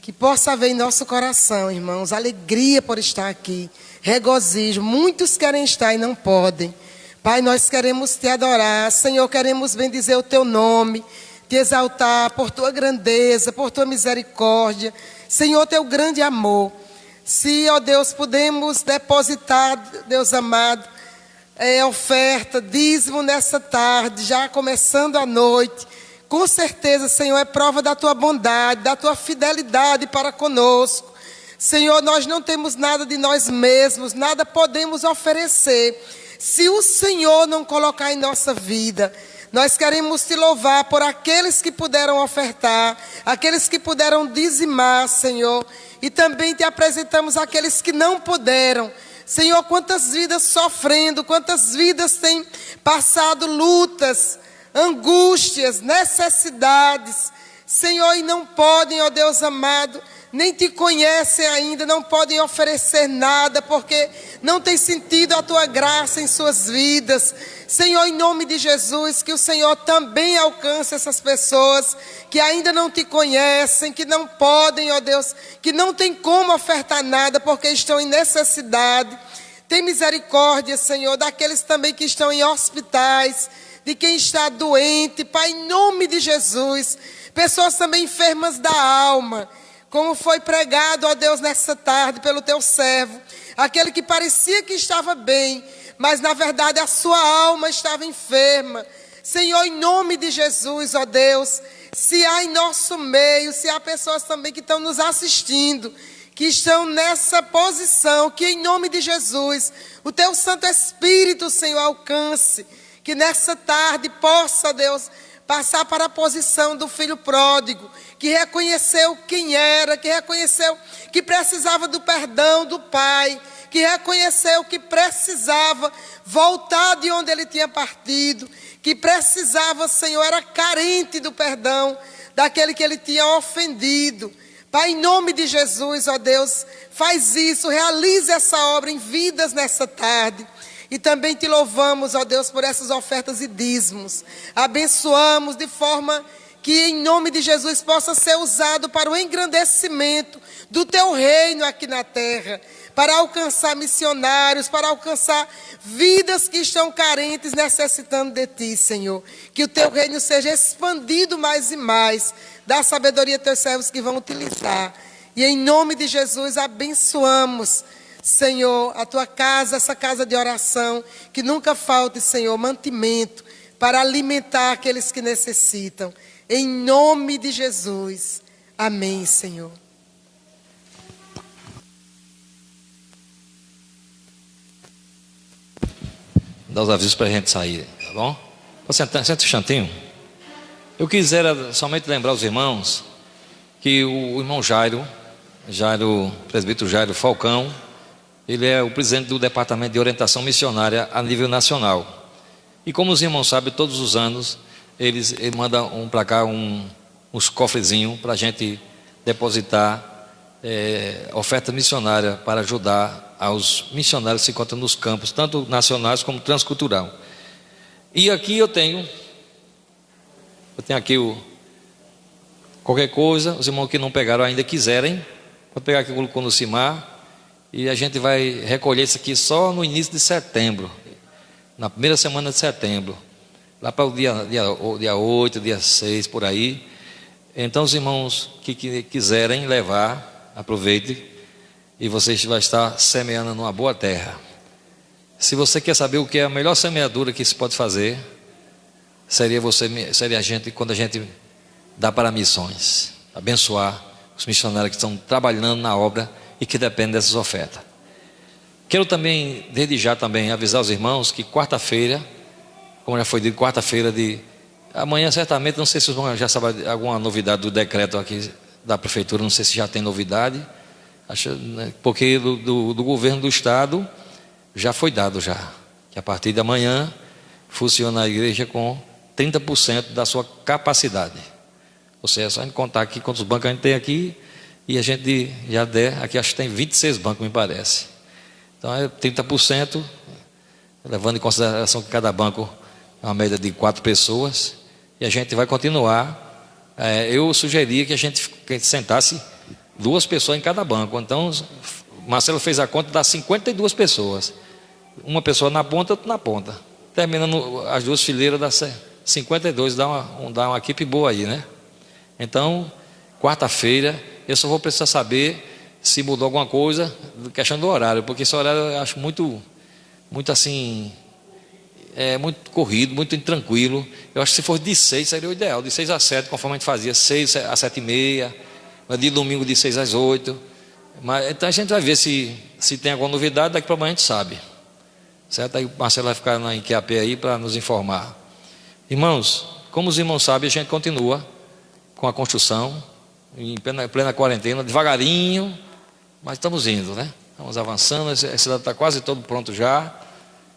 E: Que possa haver em nosso coração, irmãos, alegria por estar aqui. Regozijo. Muitos querem estar e não podem. Pai, nós queremos te adorar. Senhor, queremos bendizer o teu nome. Te exaltar por tua grandeza, por tua misericórdia. Senhor, teu grande amor. Se, ó Deus, podemos depositar, Deus amado, oferta, dízimo nessa tarde, já começando a noite. Com certeza, Senhor, é prova da tua bondade, da tua fidelidade para conosco. Senhor, nós não temos nada de nós mesmos, nada podemos oferecer. Se o Senhor não colocar em nossa vida, nós queremos te louvar por aqueles que puderam ofertar, aqueles que puderam dizimar, Senhor. E também te apresentamos aqueles que não puderam. Senhor, quantas vidas sofrendo, quantas vidas têm passado lutas, angústias, necessidades. Senhor, e não podem, ó Deus amado, nem te conhecem ainda, não podem oferecer nada, porque não tem sentido a tua graça em suas vidas. Senhor, em nome de Jesus, que o Senhor também alcance essas pessoas que ainda não te conhecem, que não podem, ó Deus, que não tem como ofertar nada, porque estão em necessidade. Tem misericórdia, Senhor, daqueles também que estão em hospitais, de quem está doente, Pai, em nome de Jesus. Pessoas também enfermas da alma, como foi pregado, ó Deus, nessa tarde pelo teu servo. Aquele que parecia que estava bem, mas na verdade a sua alma estava enferma. Senhor, em nome de Jesus, ó Deus, se há em nosso meio, se há pessoas também que estão nos assistindo, que estão nessa posição, que em nome de Jesus, o teu Santo Espírito, Senhor, alcance, que nessa tarde possa, Deus, passar para a posição do filho pródigo, que reconheceu quem era, que reconheceu que precisava do perdão do Pai, que reconheceu que precisava voltar de onde ele tinha partido, que precisava, Senhor, era carente do perdão daquele que ele tinha ofendido. Pai, em nome de Jesus, ó Deus, faz isso, realize essa obra em vidas nessa tarde. E também te louvamos, ó Deus, por essas ofertas e dízimos. Abençoamos de forma que em nome de Jesus possa ser usado para o engrandecimento do teu reino aqui na terra, para alcançar missionários, para alcançar vidas que estão carentes, necessitando de ti, Senhor. Que o teu reino seja expandido mais e mais. Dá sabedoria a teus servos que vão utilizar. E em nome de Jesus abençoamos, Senhor, a tua casa, essa casa de oração, que nunca falte, Senhor, mantimento para alimentar aqueles que necessitam. Em nome de Jesus. Amém, Senhor.
C: Dá os avisos para a gente sair, tá bom? Senta um instantinho. Eu quisera somente lembrar os irmãos que o irmão Jairo, presbítero Jairo Falcão, ele é o presidente do Departamento de Orientação Missionária a nível nacional. E como os irmãos sabem, todos os anos ele manda para cá uns cofrezinhos para a gente depositar oferta missionária para ajudar aos missionários que se encontram nos campos, tanto nacionais como transcultural. E aqui eu tenho aqui qualquer coisa, os irmãos que não pegaram ainda quiserem, pode pegar aqui com o Cimar, e a gente vai recolher isso aqui só no início de setembro, na primeira semana de setembro, lá para o dia 8, dia 6, por aí. Então os irmãos que quiserem levar, aproveitem, e vocês vão estar semeando numa boa terra. Se você quer saber o que é a melhor semeadura que se pode fazer, seria a gente, quando a gente dá para missões, abençoar os missionários que estão trabalhando na obra e que dependem dessas ofertas. Quero também, desde já também, avisar os irmãos que quarta-feira, como já foi dito, quarta-feira de amanhã, certamente, não sei se os irmãos já sabem alguma novidade do decreto aqui da prefeitura, não sei se já tem novidade, porque do governo do estado já foi dado já, que a partir de amanhã funciona a igreja com 30% da sua capacidade. Ou seja, é só a gente contar aqui quantos bancos a gente tem aqui, e a gente já aqui acho que tem 26 bancos, me parece. Então é 30%, levando em consideração que cada banco é uma média de 4 pessoas, e a gente vai continuar. Eu sugeria que a gente sentasse 2 pessoas em cada banco. Então Marcelo fez a conta, dá 52 pessoas, uma pessoa na ponta, outra na ponta, terminando as 2 fileiras, dá 52, dá uma equipe boa aí, né? Então quarta-feira eu só vou precisar saber se mudou alguma coisa, questão do horário, porque esse horário eu acho muito assim, muito corrido, muito intranquilo. Eu acho que se fosse de 6 seria o ideal, de 6 a 7, conforme a gente fazia, 6 a 7h30, de domingo de 6 às 8. Mas então a gente vai ver se tem alguma novidade, daqui para amanhã a gente sabe, certo? Aí o Marcelo vai ficar na QAP aí para nos informar. Irmãos, como os irmãos sabem, a gente continua com a construção em plena quarentena, devagarinho, mas estamos indo, né? Estamos avançando, a cidade está quase todo pronto já,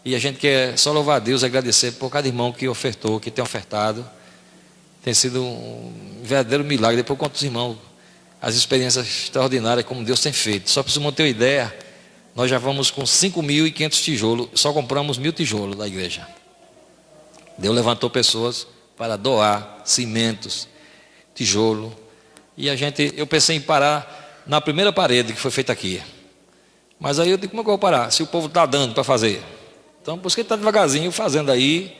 C: e a gente quer só louvar a Deus e agradecer por cada irmão que ofertou, que tem ofertado. Tem sido um verdadeiro milagre. Depois quantos irmãos as experiências extraordinárias como Deus tem feito. Só para você ter uma ideia, nós já vamos com 5.500 tijolos, só compramos 1.000 tijolos da igreja. Deus levantou pessoas para doar cimentos, tijolo, e eu pensei em parar na primeira parede que foi feita aqui. Mas aí eu digo, como é que eu vou parar? Se o povo está dando para fazer. Então, por isso que ele está devagarzinho fazendo aí.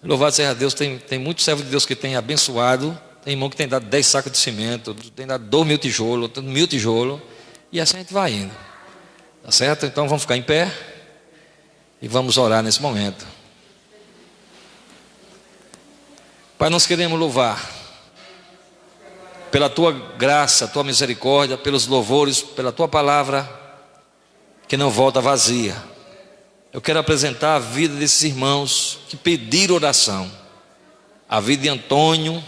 C: Louvado seja Deus, tem muitos servos de Deus que tem abençoado. Tem irmão que tem dado 10 sacos de cimento, tem dado 2.000 tijolos, 1.000 tijolos. E assim a gente vai indo. Tá certo? Então vamos ficar em pé e vamos orar nesse momento. Pai, nós queremos louvar pela Tua graça, Tua misericórdia, pelos louvores, pela Tua palavra que não volta vazia. Eu quero apresentar a vida desses irmãos que pediram oração. A vida de Antônio,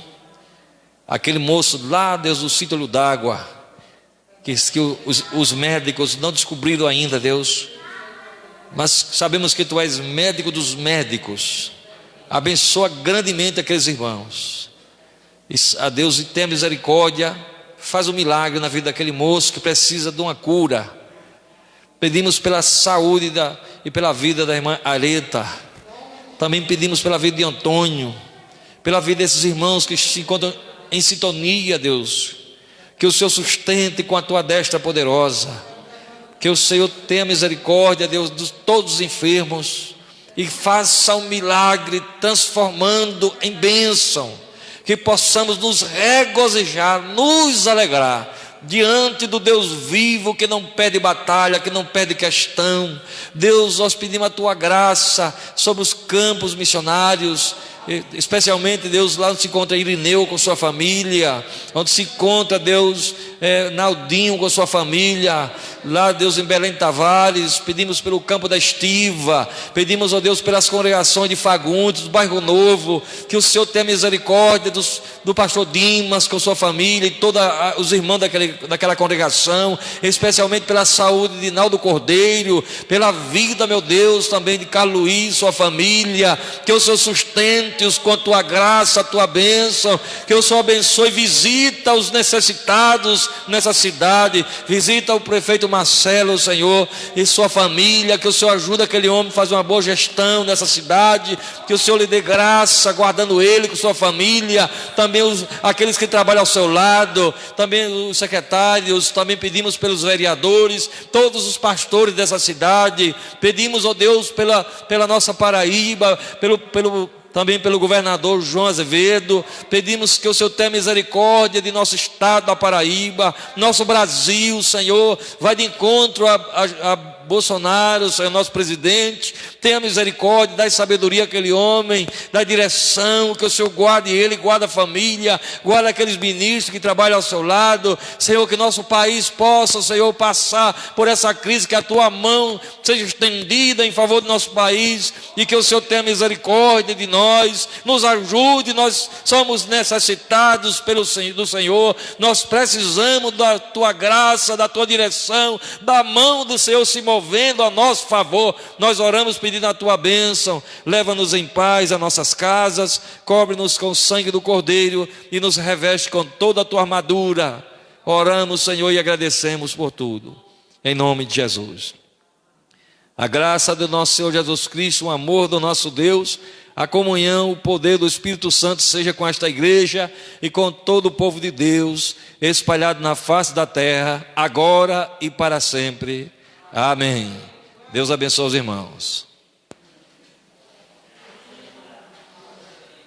C: aquele moço lá, Deus, do sítio d'água, que os médicos não descobriram ainda, Deus. Mas sabemos que Tu és médico dos médicos. Abençoa grandemente aqueles irmãos. A Deus, e tenha misericórdia, faz um milagre na vida daquele moço que precisa de uma cura. Pedimos pela saúde e pela vida da irmã Areta. Também pedimos pela vida de Antônio, pela vida desses irmãos que se encontram em sintonia, Deus. Que o Senhor sustente com a Tua destra poderosa. Que o Senhor tenha misericórdia, Deus, de todos os enfermos e faça um milagre transformando em bênção. Que possamos nos regozijar, nos alegrar diante do Deus vivo, que não perde batalha, que não perde questão. Deus, nós pedimos a Tua graça sobre os campos missionários, especialmente, Deus, lá onde se encontra Irineu com sua família, onde se encontra, Deus, Naldinho com sua família, lá, Deus, em Belém Tavares. Pedimos pelo campo da Estiva, pedimos, ó Deus, pelas congregações de Fagundes, do Bairro Novo, que o Senhor tenha misericórdia do pastor Dimas com sua família e todos os irmãos daquela congregação, especialmente pela saúde de Naldo Cordeiro, pela vida, meu Deus, também de Carlos Luiz, sua família. Que o Senhor sustente-os com a Tua graça, a Tua bênção. Que o Senhor abençoe, visita os necessitados nessa cidade, visita o prefeito Marcelo, Senhor, e sua família. Que o Senhor ajude aquele homem a fazer uma boa gestão nessa cidade. Que o Senhor lhe dê graça, guardando ele com sua família, também aqueles que trabalham ao seu lado, também os secretários. Também pedimos pelos vereadores, todos os pastores dessa cidade. Pedimos, ó Deus, pela nossa Paraíba, também pelo governador João Azevedo. Pedimos que o Senhor tenha misericórdia de nosso estado da Paraíba, nosso Brasil, Senhor. Vai de encontro a Bolsonaro, Senhor, nosso presidente. Tenha misericórdia, dá sabedoria àquele homem, dá direção. Que o Senhor guarde ele, guarda a família, guarda aqueles ministros que trabalham ao seu lado. Senhor, que nosso país possa, Senhor, passar por essa crise, que a Tua mão seja estendida em favor do nosso país, e que o Senhor tenha misericórdia de nós, nos ajude. Nós somos necessitados do Senhor, nós precisamos da Tua graça, da Tua direção, da mão do Senhor se movendo a nosso favor. Nós oramos pedindo a Tua bênção. Leva-nos em paz a nossas casas, cobre-nos com o sangue do Cordeiro e nos reveste com toda a Tua armadura. Oramos, Senhor, e agradecemos por tudo, em nome de Jesus. A graça do nosso Senhor Jesus Cristo, o amor do nosso Deus, a comunhão, o poder do Espírito Santo seja com esta igreja e com todo o povo de Deus espalhado na face da terra, agora e para sempre. Amém. Deus abençoe os irmãos.